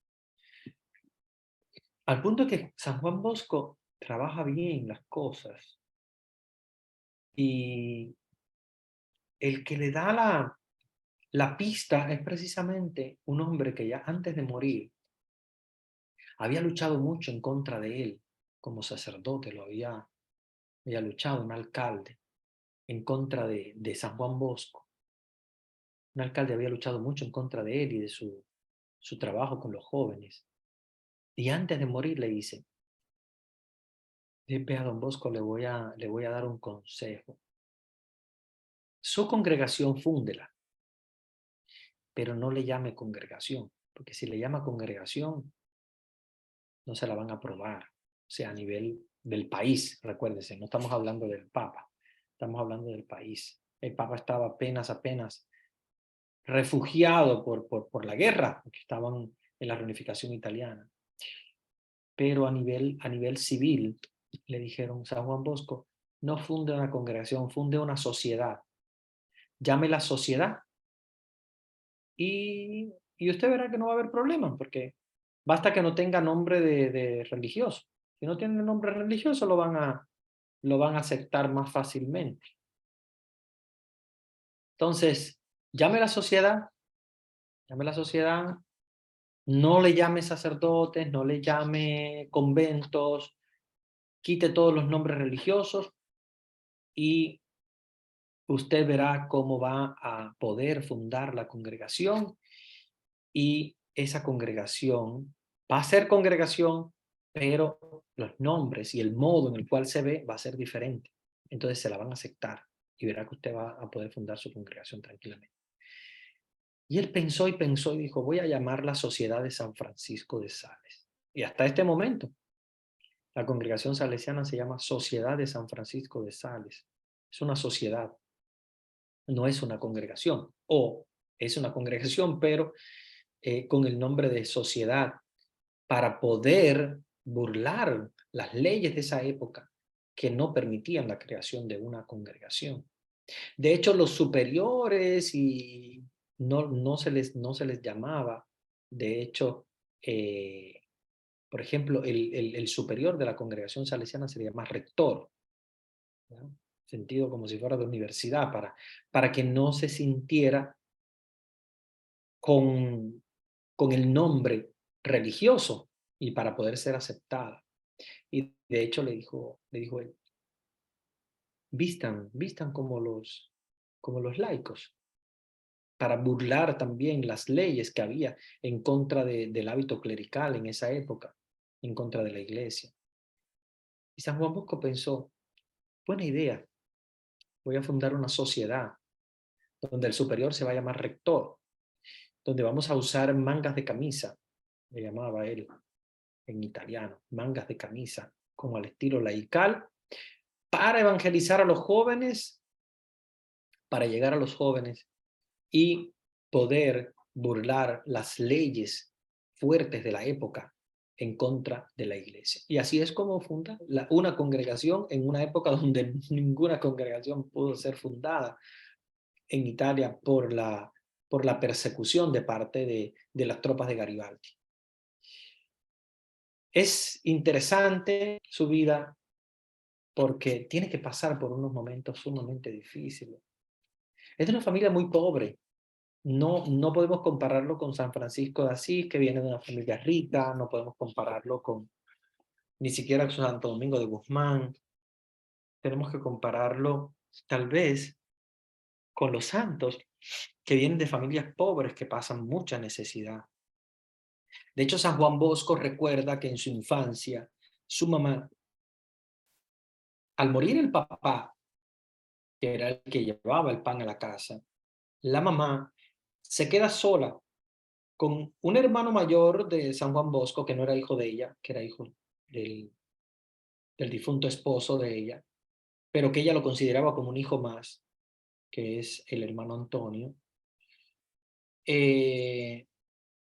Al punto que San Juan Bosco trabaja bien las cosas y el que le da la pista es precisamente un hombre que ya antes de morir había luchado mucho en contra de él como sacerdote, había luchado, un alcalde, en contra de San Juan Bosco. Un alcalde había luchado mucho en contra de él y de su trabajo con los jóvenes. Y antes de morir le dice, a don Bosco le voy a dar un consejo. Su congregación fúndela, pero no le llame congregación, porque si le llama congregación, no se la van a aprobar. O sea, a nivel del país, recuérdense, no estamos hablando del Papa, estamos hablando del país. El Papa estaba apenas refugiado por la guerra, porque estaban en la reunificación italiana. Pero a nivel civil le dijeron, San Juan Bosco, no funde una congregación, funde una sociedad. Llámela sociedad y usted verá que no va a haber problema, porque basta que no tenga nombre de religioso. Si no tienen nombre religioso, lo van a aceptar más fácilmente. Entonces, llame a la sociedad, no le llame sacerdotes, no le llame conventos, quite todos los nombres religiosos y usted verá cómo va a poder fundar la congregación y esa congregación va a ser congregación, pero los nombres y el modo en el cual se ve va a ser diferente. Entonces se la van a aceptar y verá que usted va a poder fundar su congregación tranquilamente. Y él pensó y dijo, voy a llamar la Sociedad de San Francisco de Sales. Y hasta este momento, la congregación salesiana se llama Sociedad de San Francisco de Sales. Es una sociedad, no es una congregación. O es una congregación, pero con el nombre de sociedad, para poder burlar las leyes de esa época que no permitían la creación de una congregación. De hecho, los superiores y no se les llamaba. De hecho, por ejemplo, el superior de la congregación salesiana se le llama rector, ¿no? Sentido como si fuera de universidad, para que no se sintiera con, con el nombre religioso y para poder ser aceptada. Y de hecho le dijo él, vistan como los laicos, para burlar también las leyes que había en contra del hábito clerical en esa época, en contra de la iglesia. Y San Juan Bosco pensó, buena idea, voy a fundar una sociedad donde el superior se va a llamar rector, donde vamos a usar mangas de camisa, le llamaba él en italiano, mangas de camisa, como al estilo laical, para evangelizar a los jóvenes, para llegar a los jóvenes y poder burlar las leyes fuertes de la época en contra de la iglesia. Y así es como funda una congregación en una época donde ninguna congregación pudo ser fundada en Italia por la persecución de parte de las tropas de Garibaldi. Es interesante su vida porque tiene que pasar por unos momentos sumamente difíciles. Es de una familia muy pobre. No podemos compararlo con San Francisco de Asís, que viene de una familia rica, no podemos compararlo con ni siquiera con Santo Domingo de Guzmán. Tenemos que compararlo tal vez con los santos que vienen de familias pobres que pasan mucha necesidad. De hecho, San Juan Bosco recuerda que en su infancia, su mamá, al morir el papá, que era el que llevaba el pan a la casa, la mamá se queda sola con un hermano mayor de San Juan Bosco, que no era hijo de ella, que era hijo del, del difunto esposo de ella, pero que ella lo consideraba como un hijo más, que es el hermano Antonio.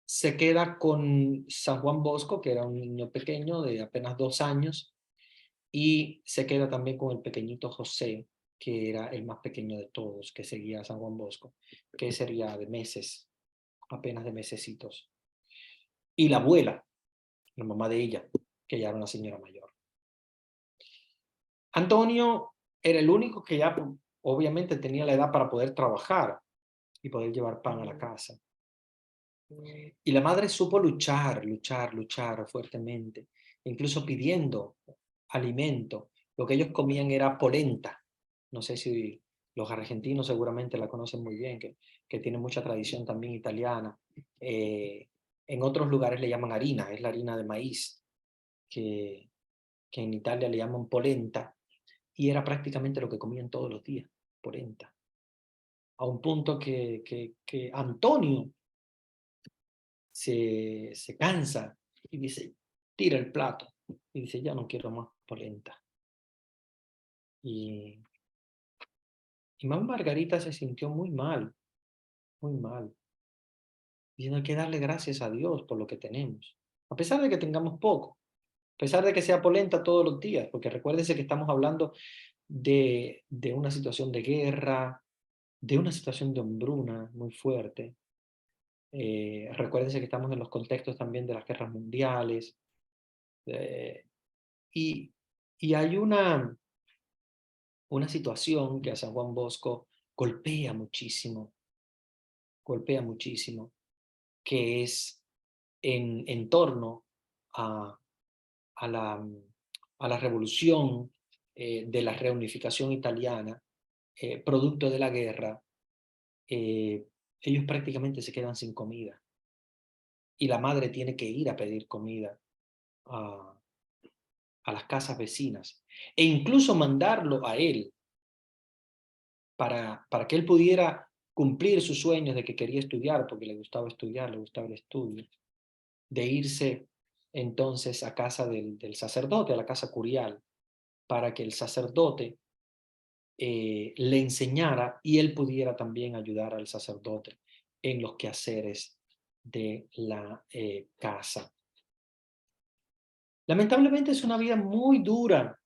Se queda con San Juan Bosco, que era un niño pequeño de apenas 2 años, y se queda también con el pequeñito José, que era el más pequeño de todos, que seguía a San Juan Bosco, que sería de meses, apenas de mesecitos. Y la abuela, la mamá de ella, que ya era una señora mayor. Antonio era el único que ya obviamente tenía la edad para poder trabajar y poder llevar pan a la casa. Y la madre supo luchar fuertemente, incluso pidiendo alimento. Lo que ellos comían era polenta. No sé si los argentinos seguramente la conocen muy bien, que tiene mucha tradición también italiana. En otros lugares le llaman harina, es la harina de maíz, que en Italia le llaman polenta, y era prácticamente lo que comían todos los días, polenta. A un punto que Antonio se cansa y dice, tira el plato, y dice, ya no quiero más polenta. Y, y Mamá Margarita se sintió muy mal. Y hay que darle gracias a Dios por lo que tenemos, a pesar de que tengamos poco, a pesar de que sea polenta todos los días, porque recuérdense que estamos hablando de una situación de guerra, de una situación de hambruna muy fuerte. Recuérdense que estamos en los contextos también de las guerras mundiales, Y, y hay una situación que a San Juan Bosco golpea muchísimo, que es en torno a, a la, a la revolución de la reunificación italiana, producto de la guerra. Ellos prácticamente se quedan sin comida y la madre tiene que ir a pedir comida a, a las casas vecinas e incluso mandarlo a él para que él pudiera cumplir sus sueños de que quería estudiar, porque le gustaba estudiar, le gustaba el estudio, de irse entonces a casa del sacerdote, a la casa curial, para que el sacerdote le enseñara y él pudiera también ayudar al sacerdote en los quehaceres de la casa. Lamentablemente es una vida muy dura,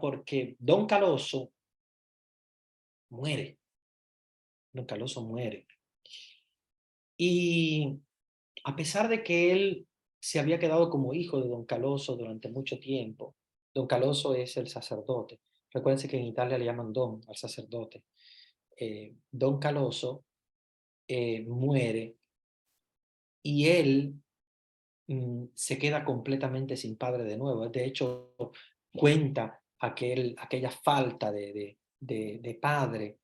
porque Don Caloso muere. Don Caloso muere. Y a pesar de que él se había quedado como hijo de Don Caloso durante mucho tiempo, Don Caloso es el sacerdote. Recuérdense que en Italia le llaman Don al sacerdote. Don Caloso muere y él se queda completamente sin padre de nuevo. De hecho, cuenta aquella falta de padre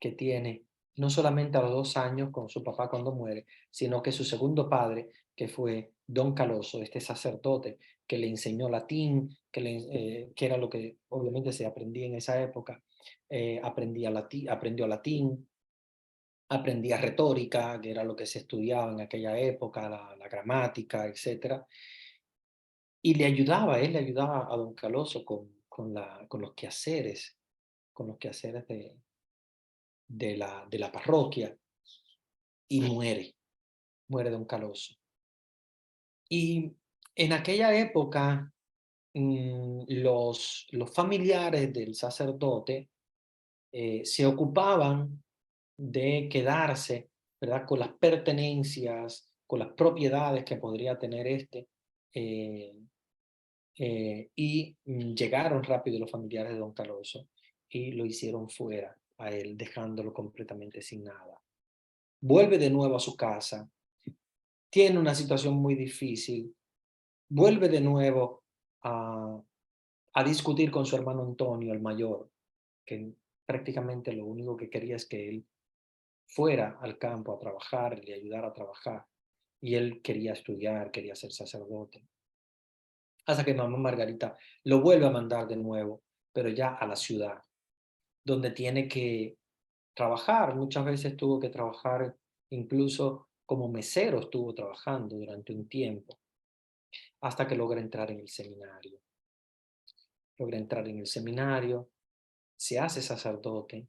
que tiene, no solamente a los 2 años con su papá cuando muere, sino que su segundo padre, que fue Don Caloso, este sacerdote que le enseñó latín, que era lo que obviamente se aprendía en esa época, aprendió latín, aprendía retórica, que era lo que se estudiaba en aquella época, la gramática, etcétera, y él le ayudaba a Don Caloso con los quehaceres, de la parroquia, y muere Don Caloso. Y en aquella época, los familiares del sacerdote se ocupaban de quedarse, ¿verdad?, con las pertenencias, con las propiedades que podría tener eh, y llegaron rápido los familiares de Don Caloso y lo hicieron fuera a él, dejándolo completamente sin nada. Vuelve de nuevo a su casa, tiene una situación muy difícil, vuelve de nuevo a discutir con su hermano Antonio, el mayor, que prácticamente lo único que quería es que él fuera al campo a trabajar, le ayudara a trabajar, y él quería estudiar, quería ser sacerdote. Hasta que mamá Margarita lo vuelve a mandar de nuevo, pero ya a la ciudad, donde tiene que trabajar. Muchas veces tuvo que trabajar, incluso como mesero estuvo trabajando durante un tiempo, hasta que logra entrar en el seminario. Logra entrar en el seminario, se hace sacerdote,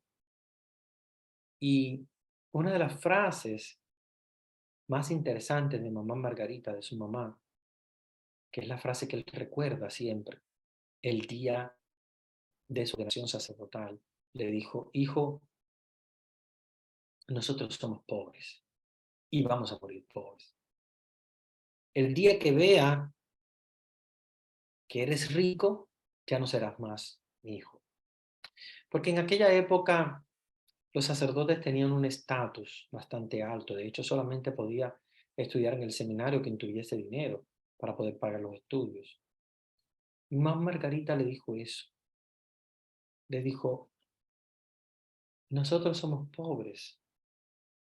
y una de las frases más interesantes de mamá Margarita, de su mamá, que es la frase que él recuerda siempre, el día de su ordenación sacerdotal, le dijo: hijo, nosotros somos pobres y vamos a morir pobres. El día que vea que eres rico, ya no serás más mi hijo. Porque en aquella época los sacerdotes tenían un estatus bastante alto. De hecho, solamente podía estudiar en el seminario quien tuviese dinero para poder pagar los estudios. Mi mamá Margarita le dijo eso. Le dijo: nosotros somos pobres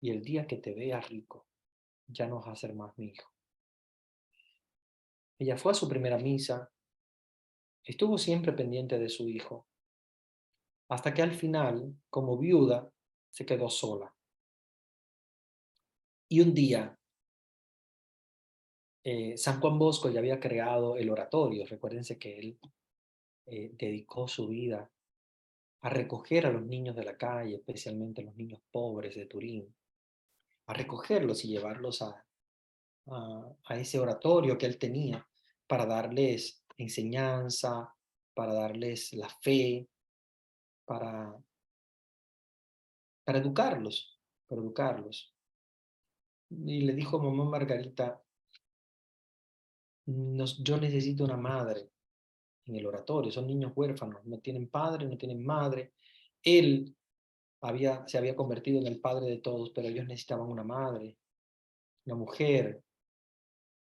y el día que te veas rico, ya no vas a ser más mi hijo. Ella fue a su primera misa, estuvo siempre pendiente de su hijo, hasta que al final, como viuda, se quedó sola. Y un día, San Juan Bosco ya había creado el oratorio. Recuérdense que él dedicó su vida a recoger a los niños de la calle, especialmente los niños pobres de Turín, a recogerlos y llevarlos a ese oratorio que él tenía para darles enseñanza, para darles la fe, para, para educarlos, para educarlos. Y le dijo a mamá Margarita: yo necesito una madre en el oratorio. Son niños huérfanos, no tienen padre, no tienen madre. Él se había convertido en el padre de todos, pero ellos necesitaban una madre, una mujer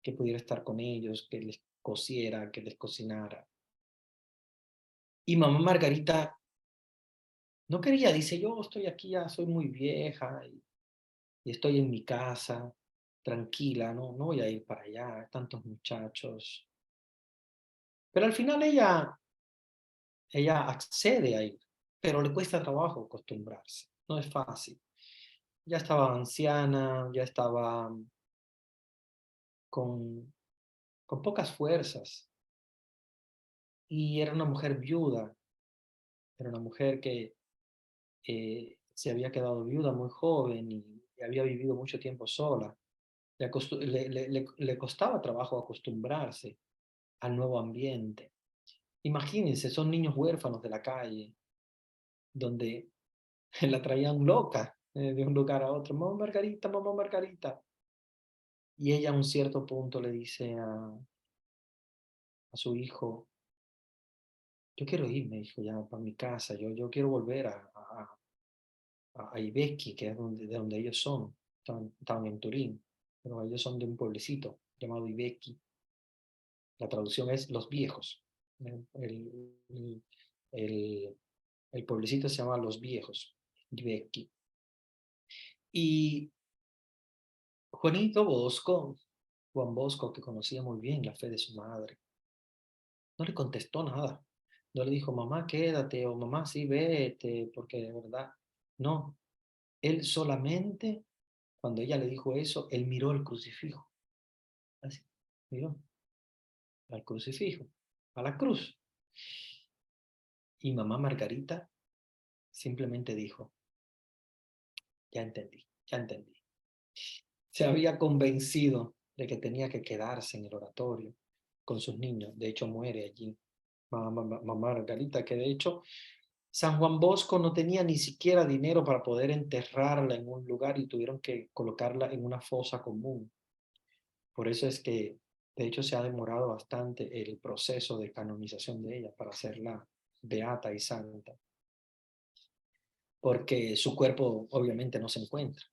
que pudiera estar con ellos, que les cosiera, que les cocinara. Y mamá Margarita no quería, dice, yo estoy aquí, ya soy muy vieja y estoy en mi casa, tranquila, no voy a ir para allá, tantos muchachos. Pero al final ella accede a ir, pero le cuesta trabajo acostumbrarse, no es fácil. Ya estaba anciana, ya estaba con, con pocas fuerzas y era una mujer viuda, era una mujer que se había quedado viuda muy joven y había vivido mucho tiempo sola. Le costaba trabajo acostumbrarse al nuevo ambiente. Imagínense, son niños huérfanos de la calle, donde la traían loca de un lugar a otro. Mamá Margarita, mamá Margarita. Y ella a un cierto punto le dice a su hijo, yo quiero irme, hijo, ya para mi casa, yo quiero volver a Ibeschi, que es de donde ellos son, estaban en Turín, pero ellos son de un pueblecito llamado Ibeschi. La traducción es Los Viejos. El, el, el, el pueblecito se llama Los Viejos, Ibeschi. Y Juanito Bosco, Juan Bosco, que conocía muy bien la fe de su madre, no le contestó nada. No le dijo, mamá, quédate, o mamá, sí, vete, porque de verdad, no. Él solamente, cuando ella le dijo eso, él miró el crucifijo. Así, miró al crucifijo, a la cruz. Y mamá Margarita simplemente dijo, ya entendí, ya entendí. Se había convencido de que tenía que quedarse en el oratorio con sus niños. De hecho, muere allí. Mamá Margarita, que de hecho San Juan Bosco no tenía ni siquiera dinero para poder enterrarla en un lugar y tuvieron que colocarla en una fosa común. Por eso es que, de hecho, se ha demorado bastante el proceso de canonización de ella para hacerla beata y santa, porque su cuerpo obviamente no se encuentra.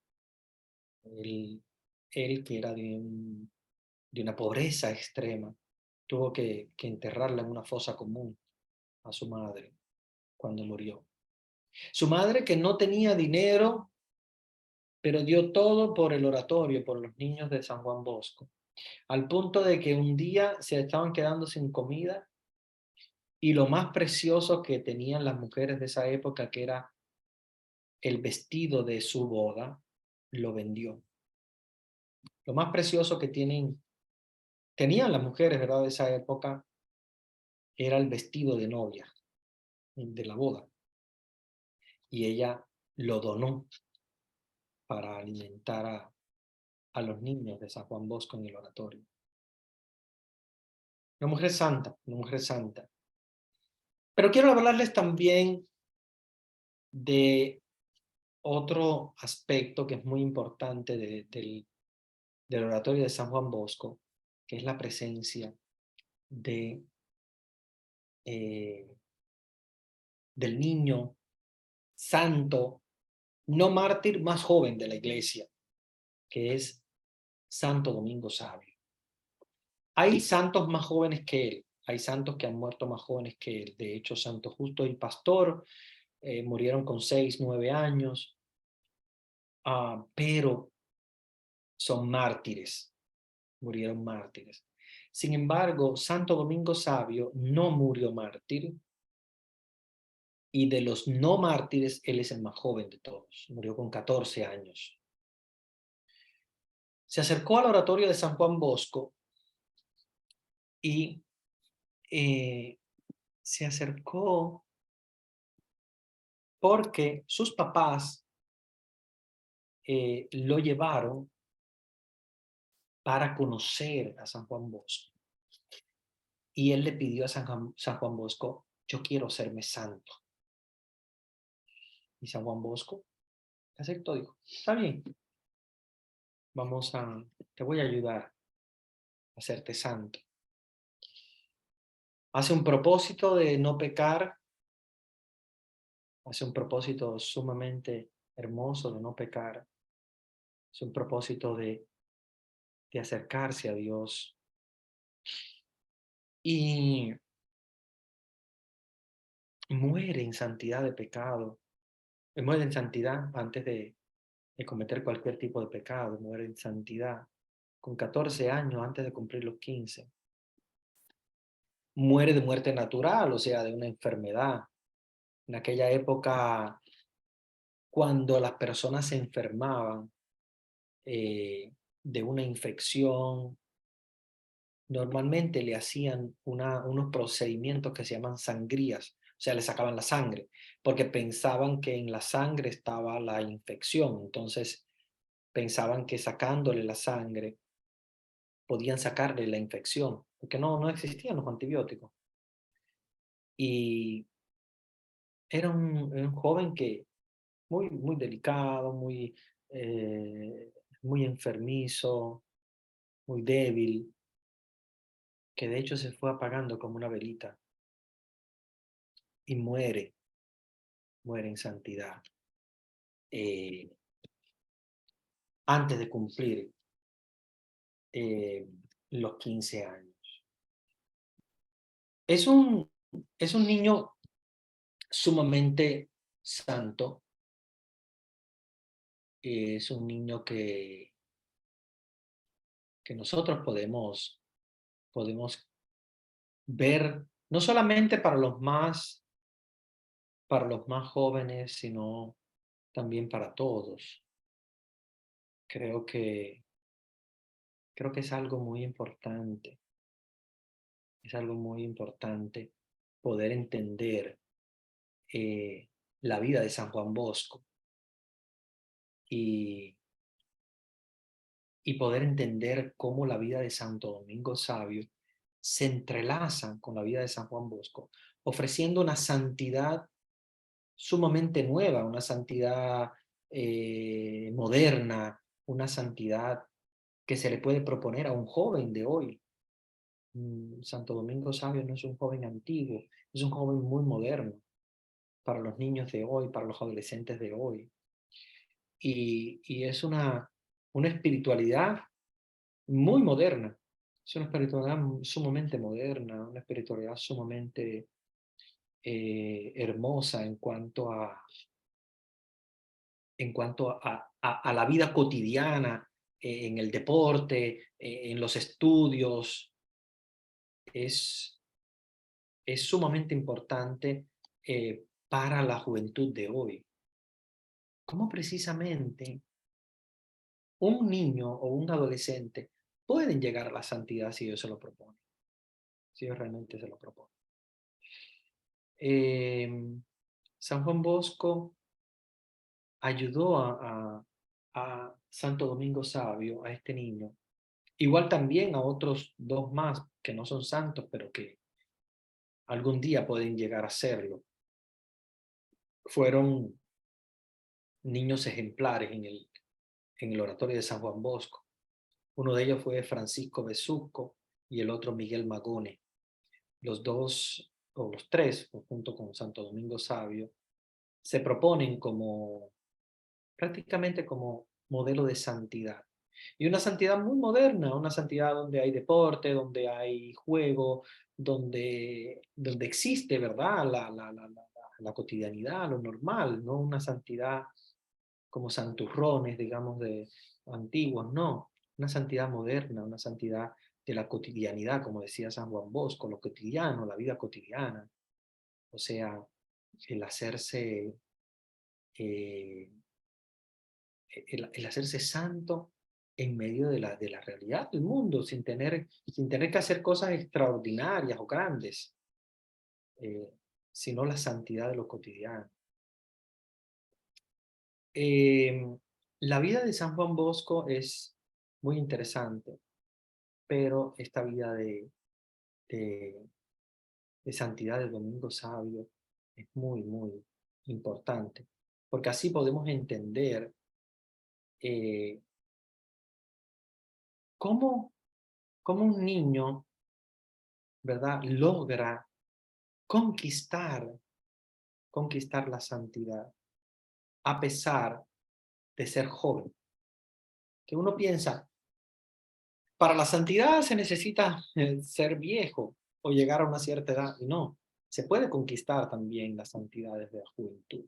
Él, él que era de una pobreza extrema, tuvo que enterrarla en una fosa común a su madre cuando murió. Su madre que no tenía dinero, pero dio todo por el oratorio, por los niños de San Juan Bosco, al punto de que un día se estaban quedando sin comida y lo más precioso que tenían las mujeres de esa época, que era el vestido de su boda, lo vendió. Lo más precioso que tenían las mujeres, ¿verdad?, de esa época, era el vestido de novia, de la boda. Y ella lo donó para alimentar a los niños de San Juan Bosco en el oratorio. Una mujer santa, una mujer santa. Pero quiero hablarles también de otro aspecto que es muy importante del oratorio de San Juan Bosco, que es la presencia de, eh, del niño santo, no mártir, más joven de la iglesia, que es Santo Domingo Sabio. Hay santos más jóvenes que él, hay santos que han muerto más jóvenes que él. De hecho, Santo Justo y Pastor murieron con 6, 9 años, pero son mártires, murieron mártires. Sin embargo, Santo Domingo Sabio no murió mártir, y de los no mártires, él es el más joven de todos, murió con 14 años. Se acercó al oratorio de San Juan Bosco y se acercó porque sus papás lo llevaron para conocer a San Juan Bosco. Y él le pidió a San Juan Bosco, yo quiero serme santo. Y San Juan Bosco aceptó, dijo, está bien, te voy a ayudar a hacerte santo. hace un propósito de no pecar, hace un propósito sumamente hermoso de no pecar, es un propósito de acercarse a Dios. Y muere en santidad de pecado, muere en santidad antes de cometer cualquier tipo de pecado, muere en santidad con 14 años antes de cumplir los 15. Muere de muerte natural, o sea, de una enfermedad. En aquella época, cuando las personas se enfermaban de una infección, normalmente le hacían unos procedimientos que se llaman sangrías, o sea, le sacaban la sangre, porque pensaban que en la sangre estaba la infección. Entonces, pensaban que sacándole la sangre podían sacarle la infección, porque no existían los antibióticos. Y era un joven que muy delicado, muy enfermizo, muy débil, que de hecho se fue apagando como una velita y muere en santidad eh, antes de cumplir eh, los 15 años. Es un, es un niño sumamente santo, es un niño que nosotros podemos ver, no solamente para los más jóvenes, sino también para todos. Creo que, creo que es algo muy importante poder entender eh, la vida de San Juan Bosco y, y poder entender cómo la vida de Santo Domingo Sabio se entrelaza con la vida de San Juan Bosco, ofreciendo una santidad sumamente nueva, una santidad moderna, una santidad que se le puede proponer a un joven de hoy. Santo Domingo Sabio no es un joven antiguo, es un joven muy moderno para los niños de hoy, para los adolescentes de hoy. Y es una espiritualidad muy moderna, es una espiritualidad sumamente moderna, una espiritualidad sumamente hermosa en cuanto a la vida cotidiana, en el deporte, en los estudios. Es, es sumamente importante para la juventud de hoy. ¿Cómo precisamente un niño o un adolescente pueden llegar a la santidad si Dios se lo propone? Si Dios realmente se lo propone. Eh, San Juan Bosco ayudó a Santo Domingo Sabio, a este niño, igual también a otros dos más que no son santos, pero que algún día pueden llegar a serlo. Fueron niños ejemplares en el oratorio de San Juan Bosco. Uno de ellos fue Francisco Besucco y el otro Miguel Magone. Los dos, o los tres, junto con Santo Domingo Sabio, se proponen prácticamente como modelo de santidad. Y una santidad muy moderna, una santidad donde hay deporte, donde hay juego, donde existe, ¿verdad? La cotidianidad, lo normal, no una santidad como santurrones, digamos, de antiguos, no. Una santidad moderna, una santidad de la cotidianidad, como decía San Juan Bosco, lo cotidiano, la vida cotidiana. O sea, el hacerse, eh, el hacerse santo en medio de la realidad del mundo, sin tener que hacer cosas extraordinarias o grandes, eh, sino la santidad de lo cotidiano. Eh, la vida de San Juan Bosco es muy interesante, pero esta vida de, de santidad del Domingo Sabio es muy importante, porque así podemos entender eh, cómo, cómo un niño ¿verdad? Logra conquistar, conquistar la santidad a pesar de ser joven. Que uno piensa, para la santidad se necesita ser viejo o llegar a una cierta edad. Y no, se puede conquistar también la santidad desde la juventud.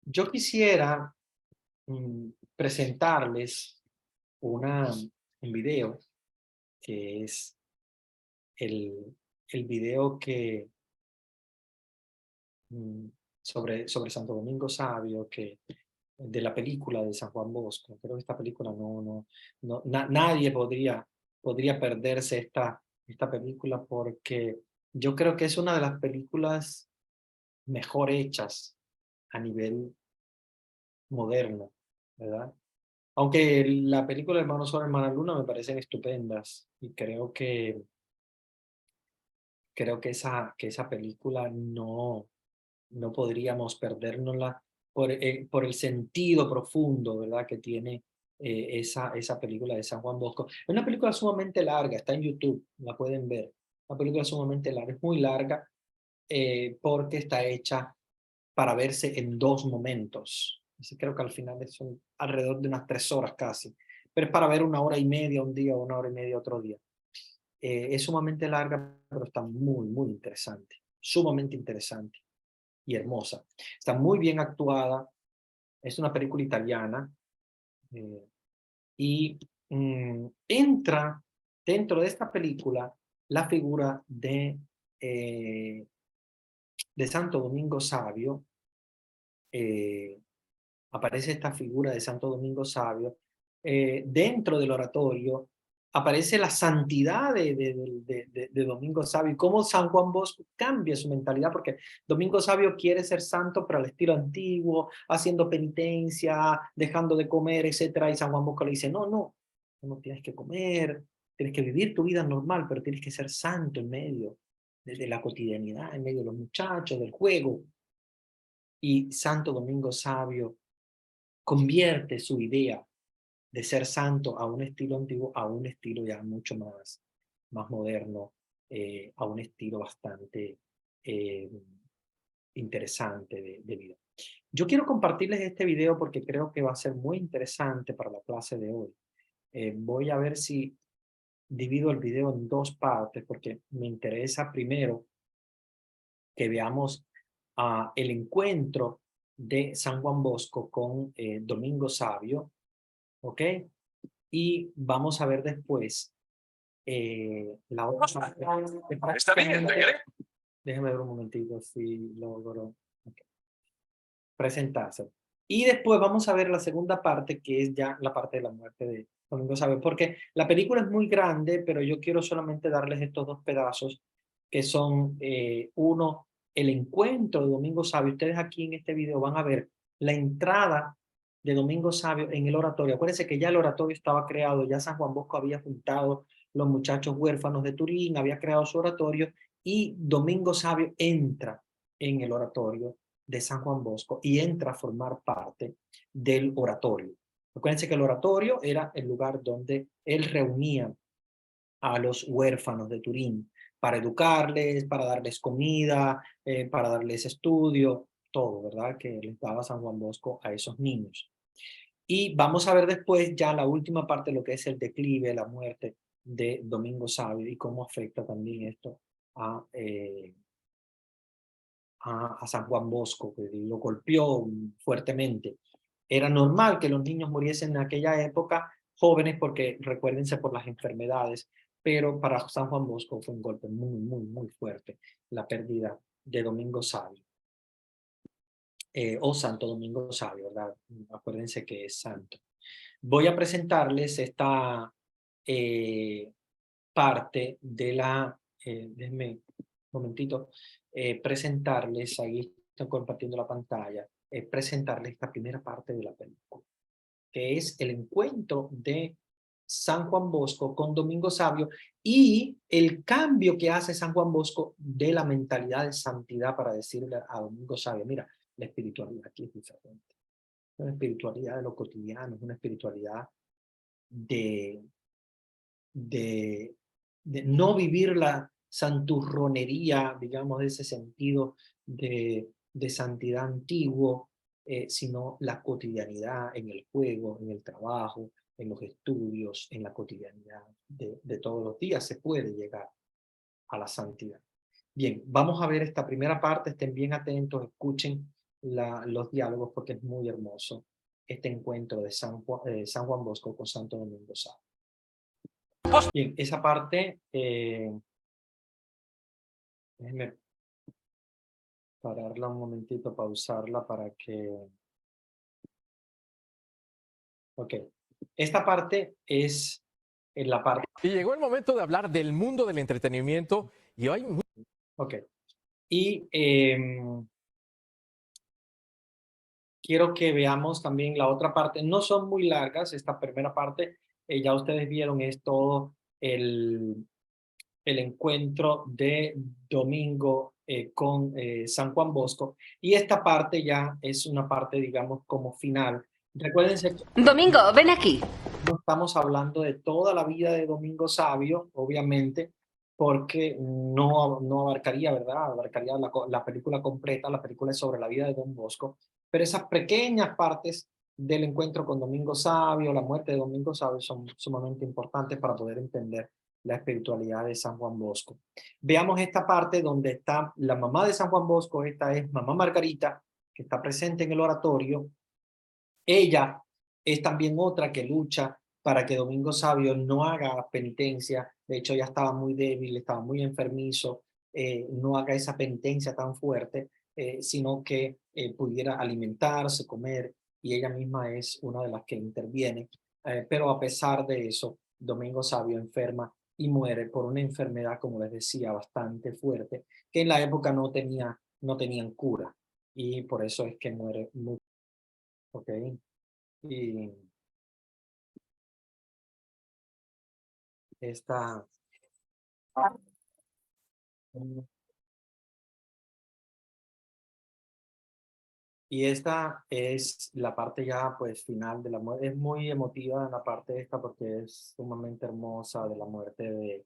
Yo quisiera presentarles un video que es el video que sobre Santo Domingo Sabio, que de la película de San Juan Bosco. Creo que esta película nadie podría perderse esta película, porque yo creo que es una de las películas mejor hechas a nivel moderno, ¿verdad? Aunque la película Hermano Sol, Hermana Luna me parecen estupendas, y creo que esa película no podríamos perdérnosla por el sentido profundo, ¿verdad?, que tiene esa película de San Juan Bosco. Es una película sumamente larga, está en YouTube, la pueden ver. Una película sumamente larga, es muy larga, porque está hecha para verse en 2 momentos. Así creo que al final son alrededor de unas 3 horas casi, pero es para ver 1 hora y media un día o 1 hora y media otro día. Es sumamente larga, pero está muy, muy interesante, sumamente interesante y hermosa. Está muy bien actuada, es una película italiana, eh, y entra dentro de esta película la figura de Santo Domingo Sabio. Aparece esta figura de Santo Domingo Sabio. Dentro del oratorio aparece la santidad de Domingo Sabio, y cómo San Juan Bosco cambia su mentalidad, porque Domingo Sabio quiere ser santo pero al estilo antiguo, haciendo penitencia, dejando de comer, etcétera, y San Juan Bosco le dice, no tienes que comer, tienes que vivir tu vida normal, pero tienes que ser santo en medio de la cotidianidad, en medio de los muchachos, del juego. Y Santo Domingo Sabio convierte su idea de ser santo a un estilo antiguo a un estilo ya mucho más moderno, a un estilo bastante eh, interesante de vida. Yo quiero compartirles este video porque creo que va a ser muy interesante para la clase de hoy. Voy a ver si divido el video en 2 partes, porque me interesa primero que veamos el encuentro de San Juan Bosco con Domingo Sabio, ¿ok? Y vamos a ver después la otra parte. Está bien, ¿te crees? Déjeme ver un momentito si logro presentarse. Y después vamos a ver la segunda parte, que es ya la parte de la muerte de Domingo Sabio, porque la película es muy grande, pero yo quiero solamente darles estos 2 pedazos, que son, uno, el encuentro de Domingo Sabio. Ustedes aquí en este video van a ver la entrada de Domingo Sabio en el oratorio. Acuérdense que ya el oratorio estaba creado, ya San Juan Bosco había juntado los muchachos huérfanos de Turín, había creado su oratorio, y Domingo Sabio entra en el oratorio de San Juan Bosco y entra a formar parte del oratorio. Acuérdense que el oratorio era el lugar donde él reunía a los huérfanos de Turín para educarles, para darles comida, para darles estudio, todo, ¿verdad?, que les daba San Juan Bosco a esos niños. Y vamos a ver después ya la última parte, lo que es el declive, la muerte de Domingo Sabio, y cómo afecta también esto a San Juan Bosco, que lo golpeó fuertemente. Era normal que los niños muriesen en aquella época jóvenes, porque recuérdense, por las enfermedades, pero para San Juan Bosco fue un golpe muy, muy, muy fuerte la pérdida de Domingo Sabio, o Santo Domingo Sabio, ¿verdad? Acuérdense que es santo. Voy a presentarles esta parte de déjenme un momentito, presentarles, ahí estoy compartiendo la pantalla, presentarles esta primera parte de la película, que es el encuentro de San Juan Bosco con Domingo Sabio, y el cambio que hace San Juan Bosco de la mentalidad de santidad para decirle a Domingo Sabio, mira, la espiritualidad aquí es diferente. Es una espiritualidad de lo cotidiano, es una espiritualidad de de no vivir la santurronería, digamos, de ese sentido de santidad antiguo, sino la cotidianidad en el juego, en el trabajo, en los estudios, en la cotidianidad de todos los días se puede llegar a la santidad. Bien, vamos a ver esta primera parte, estén bien atentos, escuchen los diálogos porque es muy hermoso este encuentro de San Juan Bosco con Santo Domingo Sabio. Bien, esa parte, déjenme pararla un momentito, pausarla para que... Ok, esta parte es en la parte... Y llegó el momento de hablar del mundo del entretenimiento y hoy... Ok, y quiero que veamos también la otra parte. No son muy largas, esta primera parte, ya ustedes vieron, es todo el encuentro de Domingo con San Juan Bosco. Y esta parte ya es una parte, digamos, como final. Recuérdense que Domingo, ven aquí. no estamos hablando de toda la vida de Domingo Sabio, obviamente, porque no abarcaría, ¿verdad? Abarcaría la película completa, la película es sobre la vida de Don Bosco, pero esas pequeñas partes del encuentro con Domingo Sabio, la muerte de Domingo Sabio, son sumamente importantes para poder entender la espiritualidad de San Juan Bosco. Veamos esta parte donde está la mamá de San Juan Bosco, esta es mamá Margarita, que está presente en el oratorio. Ella es también otra que lucha para que Domingo Sabio no haga penitencia. De hecho, ya estaba muy débil, estaba muy enfermizo, no haga esa penitencia tan fuerte, sino que pudiera alimentarse, comer, y ella misma es una de las que interviene. Pero a pesar de eso, Domingo Sabio enferma y muere por una enfermedad, como les decía, bastante fuerte, que en la época no tenían cura, y por eso es que muere muy. Ok, y esta, y esta es la parte ya pues final de la muerte. Es muy emotiva en la parte esta porque es sumamente hermosa de la muerte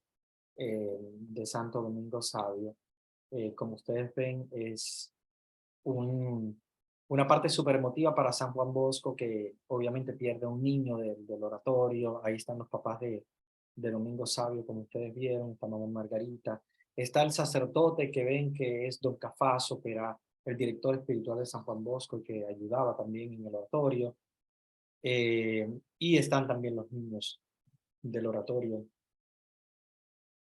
de Santo Domingo Sabio. Como ustedes ven, es una parte súper emotiva para San Juan Bosco, que obviamente pierde un niño del oratorio. Ahí están los papás de Domingo Sabio, como ustedes vieron, está mamá Margarita. Está el sacerdote que ven que es Don Cafaso, que era el director espiritual de San Juan Bosco y que ayudaba también en el oratorio. Y están también los niños del oratorio.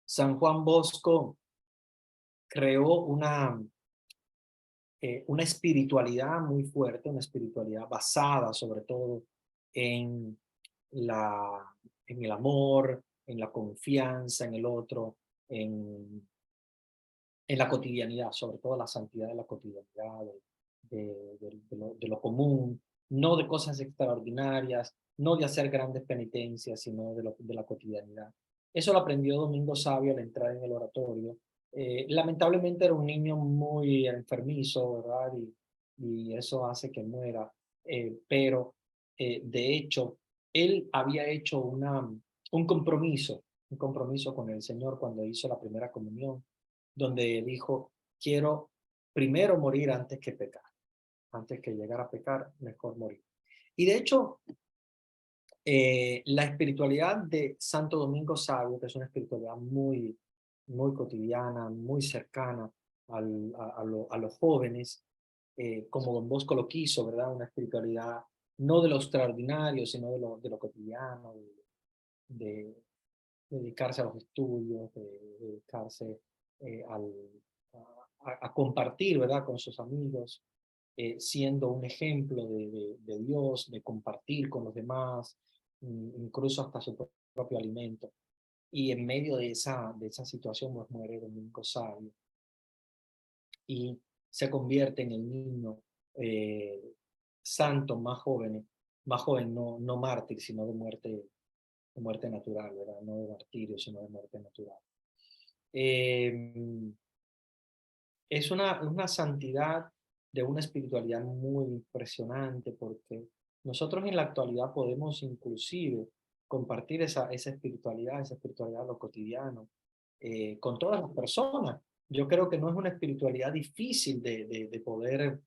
San Juan Bosco creó una espiritualidad muy fuerte, una espiritualidad basada sobre todo en, la, en el amor, en la confianza en el otro, en, en la cotidianidad, sobre todo la santidad de la cotidianidad, de lo común, no de cosas extraordinarias, no de hacer grandes penitencias, sino de la cotidianidad. Eso lo aprendió Domingo Sabio al entrar en el oratorio. Lamentablemente era un niño muy enfermizo, ¿verdad? Y eso hace que muera. Pero, de hecho, él había hecho un compromiso con el Señor cuando hizo la primera comunión, donde dijo, quiero primero morir antes que pecar. Antes que llegar a pecar, mejor morir. Y de hecho, la espiritualidad de Santo Domingo Sabio, que es una espiritualidad muy cotidiana, muy cercana a los jóvenes, como Don Bosco lo quiso, ¿verdad? Una espiritualidad no de lo extraordinario, sino de lo cotidiano, de dedicarse a los estudios, de dedicarse a compartir, ¿verdad? Con sus amigos, siendo un ejemplo de Dios, de compartir con los demás, incluso hasta su propio alimento. Y en medio de esa situación, pues muere Domingo Sabio y se convierte en el niño santo más joven, no mártir, sino de muerte natural, ¿verdad? No de martirio, sino de muerte natural. Es una santidad de una espiritualidad muy impresionante porque nosotros en la actualidad podemos inclusive compartir esa espiritualidad en lo cotidiano, con todas las personas. Yo creo que no es una espiritualidad difícil de poder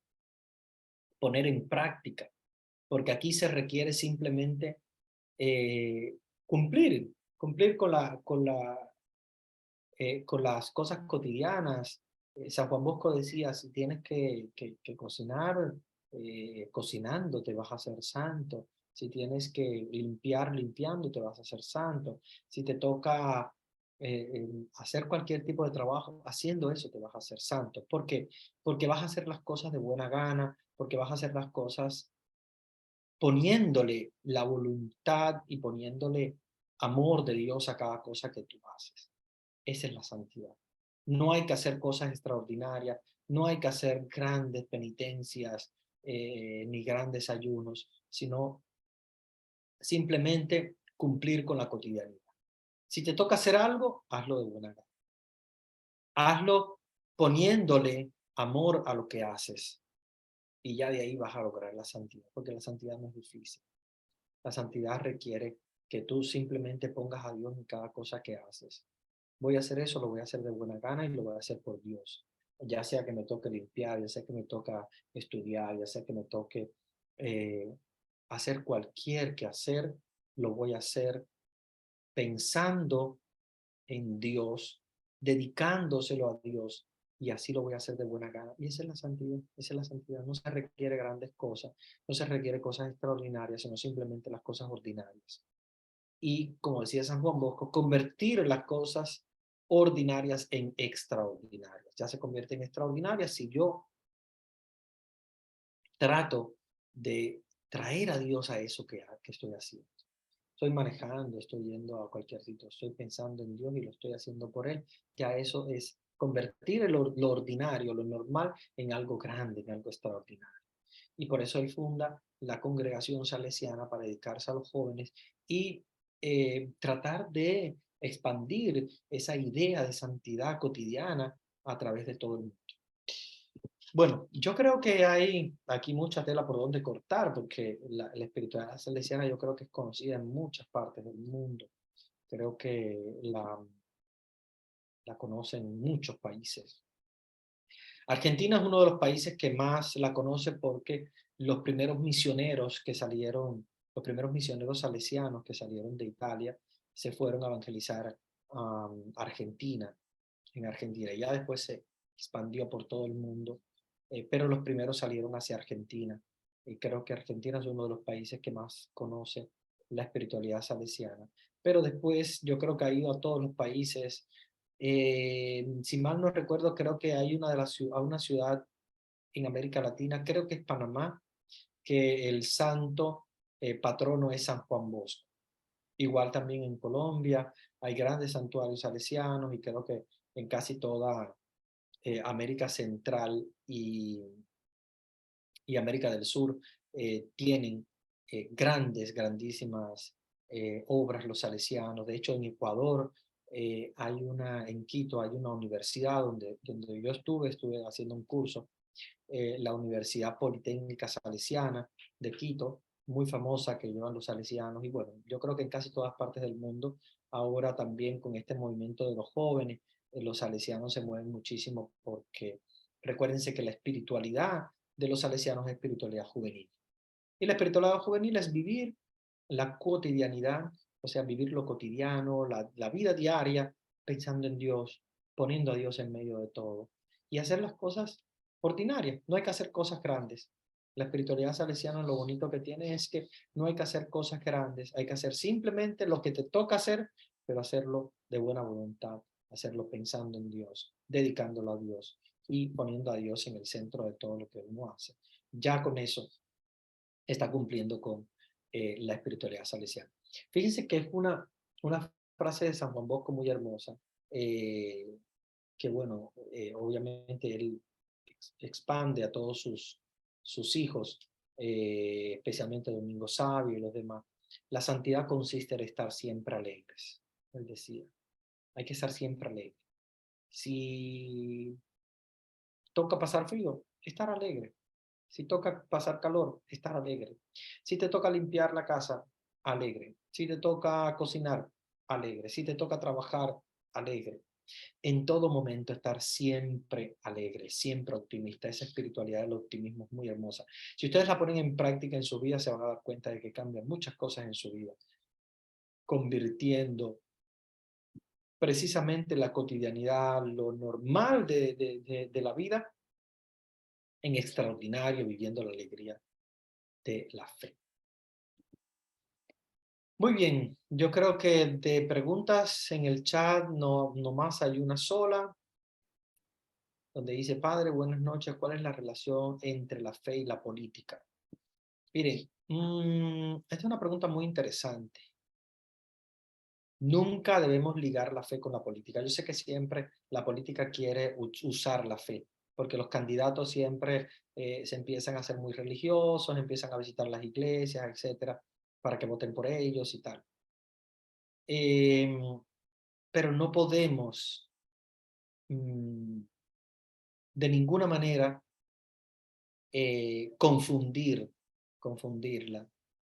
poner en práctica, porque aquí se requiere simplemente cumplir con las cosas cotidianas. San Juan Bosco decía, si tienes que cocinar, cocinando te vas a hacer santo. Si tienes que limpiar, limpiando te vas a hacer santo. Si te toca hacer cualquier tipo de trabajo, haciendo eso te vas a hacer santo. ¿Por qué? Porque vas a hacer las cosas de buena gana, porque vas a hacer las cosas poniéndole la voluntad y poniéndole amor de Dios a cada cosa que tú haces. Esa es la santidad. No hay que hacer cosas extraordinarias, no hay que hacer grandes penitencias ni grandes ayunos, sino simplemente cumplir con la cotidianidad. Si te toca hacer algo, hazlo de buena gana. Hazlo poniéndole amor a lo que haces y ya de ahí vas a lograr la santidad, porque la santidad no es difícil. La santidad requiere que tú simplemente pongas a Dios en cada cosa que haces. Voy a hacer eso, lo voy a hacer de buena gana y lo voy a hacer por Dios. Ya sea que me toque limpiar, ya sea que me toca estudiar, ya sea que me toque eh, hacer cualquier quehacer, lo voy a hacer pensando en Dios, dedicándoselo a Dios, y así lo voy a hacer de buena gana. Y esa es la santidad, esa es la santidad. No se requiere grandes cosas, no se requiere cosas extraordinarias, sino simplemente las cosas ordinarias. Y como decía San Juan Bosco, convertir las cosas ordinarias en extraordinarias. Ya se convierte en extraordinarias si yo trato de traer a Dios a eso que estoy haciendo. Estoy manejando, estoy yendo a cualquier sitio, estoy pensando en Dios y lo estoy haciendo por Él. Ya eso es convertir lo ordinario, lo normal, en algo grande, en algo extraordinario. Y por eso él funda la congregación salesiana para dedicarse a los jóvenes y tratar de expandir esa idea de santidad cotidiana a través de todo el mundo. Bueno, yo creo que hay aquí mucha tela por donde cortar, porque la espiritualidad salesiana yo creo que es conocida en muchas partes del mundo. Creo que la conocen muchos países. Argentina es uno de los países que más la conoce porque los primeros misioneros que salieron, los primeros misioneros salesianos que salieron de Italia, se fueron a evangelizar a Argentina, en Argentina. Y ya después se expandió por todo el mundo, pero los primeros salieron hacia Argentina. Y creo que Argentina es uno de los países que más conoce la espiritualidad salesiana. Pero después yo creo que ha ido a todos los países. Si mal no recuerdo, creo que hay una ciudad en América Latina, creo que es Panamá, que el santo patrono es San Juan Bosco. Igual también en Colombia hay grandes santuarios salesianos y creo que en casi toda América Central y América del Sur tienen grandísimas obras los salesianos. De hecho, en Ecuador en Quito hay una universidad donde yo estuve haciendo un curso, la Universidad Politécnica Salesiana de Quito, muy famosa, que llevan los salesianos. Y bueno, yo creo que en casi todas partes del mundo, ahora también con este movimiento de los jóvenes, los salesianos se mueven muchísimo porque recuérdense que la espiritualidad de los salesianos es espiritualidad juvenil. Y la espiritualidad juvenil es vivir la cotidianidad, o sea, vivir lo cotidiano, la vida diaria, pensando en Dios, poniendo a Dios en medio de todo y hacer las cosas ordinarias. No hay que hacer cosas grandes. La espiritualidad salesiana lo bonito que tiene es que no hay que hacer cosas grandes, hay que hacer simplemente lo que te toca hacer, pero hacerlo de buena voluntad, hacerlo pensando en Dios, dedicándolo a Dios y poniendo a Dios en el centro de todo lo que uno hace. Ya con eso está cumpliendo con la espiritualidad salesiana. Fíjense que es una frase de San Juan Bosco muy hermosa, que bueno, obviamente él expande a todos sus hijos, especialmente Domingo Sabio y los demás. La santidad consiste en estar siempre alegres, él decía. Hay que estar siempre alegre. Si toca pasar frío, estar alegre. Si toca pasar calor, estar alegre. Si te toca limpiar la casa, alegre. Si te toca cocinar, alegre. Si te toca trabajar, alegre. En todo momento estar siempre alegre, siempre optimista. Esa espiritualidad del optimismo es muy hermosa. Si ustedes la ponen en práctica en su vida, se van a dar cuenta de que cambian muchas cosas en su vida, convirtiendo precisamente la cotidianidad, lo normal de la vida, en extraordinario, viviendo la alegría de la fe. Muy bien, yo creo que de preguntas en el chat no más hay una sola, donde dice, padre, buenas noches, ¿cuál es la relación entre la fe y la política? Miren, esta es una pregunta muy interesante. Nunca debemos ligar la fe con la política. Yo sé que siempre la política quiere usar la fe, porque los candidatos siempre se empiezan a ser muy religiosos, empiezan a visitar las iglesias, etcétera, para que voten por ellos y tal. Pero no podemos de ninguna manera confundir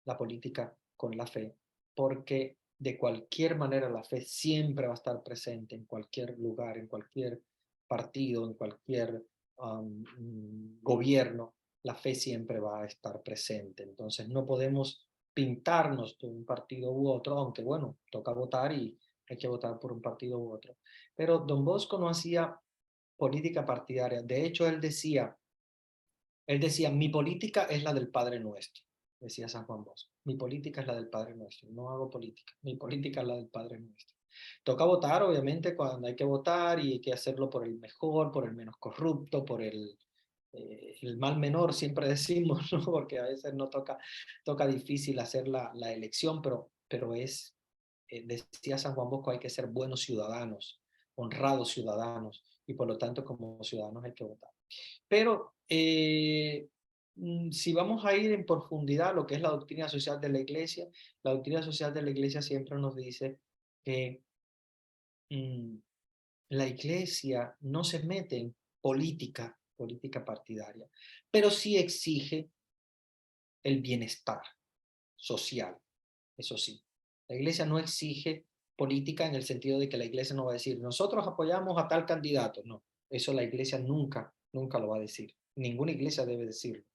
la política con la fe, porque de cualquier manera la fe siempre va a estar presente en cualquier lugar, en cualquier partido, en cualquier gobierno, la fe siempre va a estar presente. Entonces no podemos pintarnos de un partido u otro, aunque bueno, toca votar y hay que votar por un partido u otro. Pero Don Bosco no hacía política partidaria. De hecho, él decía, mi política es la del Padre Nuestro, decía San Juan Bosco. Mi política es la del Padre Nuestro, no hago política. Mi política es la del Padre Nuestro. Toca votar, obviamente, cuando hay que votar y hay que hacerlo por el mejor, por el menos corrupto, por el mal menor, siempre decimos, ¿no? Porque a veces no toca difícil hacer la elección, pero decía San Juan Bosco, hay que ser buenos ciudadanos, honrados ciudadanos, y por lo tanto como ciudadanos hay que votar. Pero si vamos a ir en profundidad a lo que es la doctrina social de la Iglesia, la doctrina social de la Iglesia siempre nos dice que la Iglesia no se mete en política partidaria, pero sí exige el bienestar social, eso sí. La Iglesia no exige política en el sentido de que la Iglesia no va a decir, nosotros apoyamos a tal candidato, no. Eso la Iglesia nunca lo va a decir. Ninguna iglesia debe decirlo,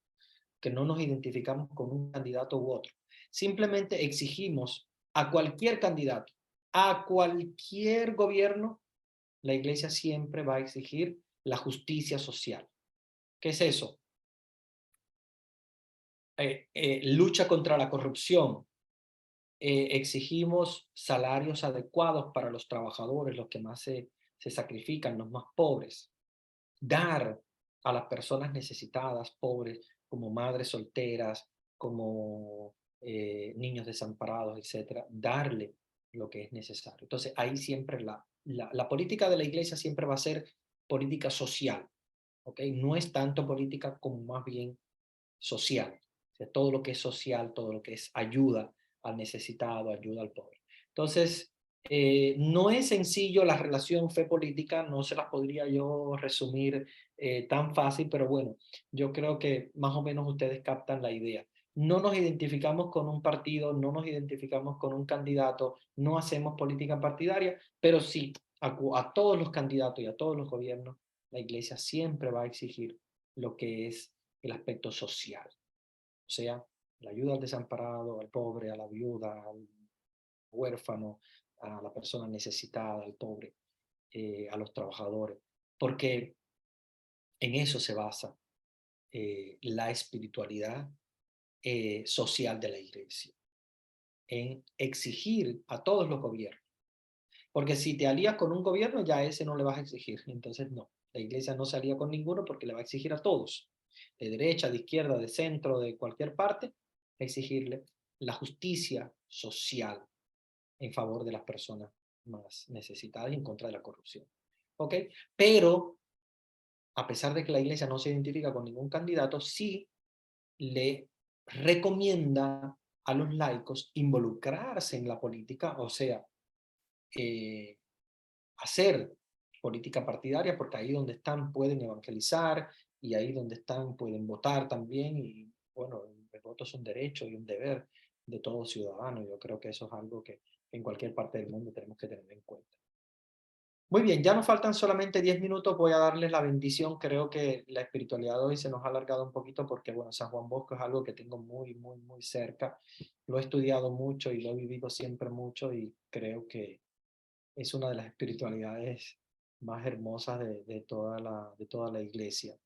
que no nos identificamos con un candidato u otro. Simplemente exigimos a cualquier candidato, a cualquier gobierno, la iglesia siempre va a exigir la justicia social. ¿Qué es eso? Lucha contra la corrupción. Exigimos salarios adecuados para los trabajadores, los que más se sacrifican, los más pobres. Dar a las personas necesitadas, pobres, como madres solteras, como niños desamparados, etcétera, darle lo que es necesario. Entonces, ahí siempre la política de la iglesia siempre va a ser política social, ¿ok? No es tanto política como más bien social. O sea, todo lo que es social, todo lo que es ayuda al necesitado, ayuda al pobre. Entonces, no es sencillo la relación fe-política, no se las podría yo resumir tan fácil, pero bueno, yo creo que más o menos ustedes captan la idea. No nos identificamos con un partido, no nos identificamos con un candidato, no hacemos política partidaria, pero sí, a todos los candidatos y a todos los gobiernos, la iglesia siempre va a exigir lo que es el aspecto social, o sea, la ayuda al desamparado, al pobre, a la viuda, al huérfano, a la persona necesitada, al pobre, a los trabajadores, porque en eso se basa la espiritualidad social de la iglesia, en exigir a todos los gobiernos, porque si te alías con un gobierno ya a ese no le vas a exigir, entonces no, la iglesia no se alía con ninguno porque le va a exigir a todos, de derecha, de izquierda, de centro, de cualquier parte, exigirle la justicia social en favor de las personas más necesitadas y en contra de la corrupción. ¿Ok? Pero, a pesar de que la iglesia no se identifica con ningún candidato, sí le recomienda a los laicos involucrarse en la política, o sea, hacer política partidaria, porque ahí donde están pueden evangelizar y ahí donde están pueden votar también y bueno, el voto es un derecho y un deber de todo ciudadano. Yo creo que eso es algo que en cualquier parte del mundo tenemos que tener en cuenta. Muy bien, ya nos faltan solamente 10 minutos, voy a darles la bendición. Creo que la espiritualidad de hoy se nos ha alargado un poquito porque, bueno, San Juan Bosco es algo que tengo muy, muy, muy cerca. Lo he estudiado mucho y lo he vivido siempre mucho y creo que es una de las espiritualidades más hermosas de toda la iglesia.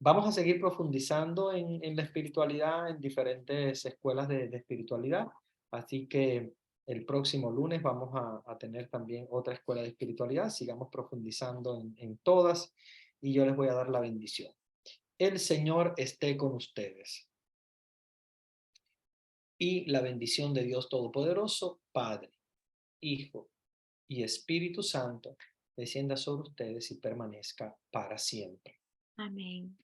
Vamos a seguir profundizando en la espiritualidad, en diferentes escuelas de espiritualidad, así que el próximo lunes vamos a tener también otra escuela de espiritualidad, sigamos profundizando en todas y yo les voy a dar la bendición. El Señor esté con ustedes y la bendición de Dios Todopoderoso, Padre, Hijo y Espíritu Santo, descienda sobre ustedes y permanezca para siempre. Amén.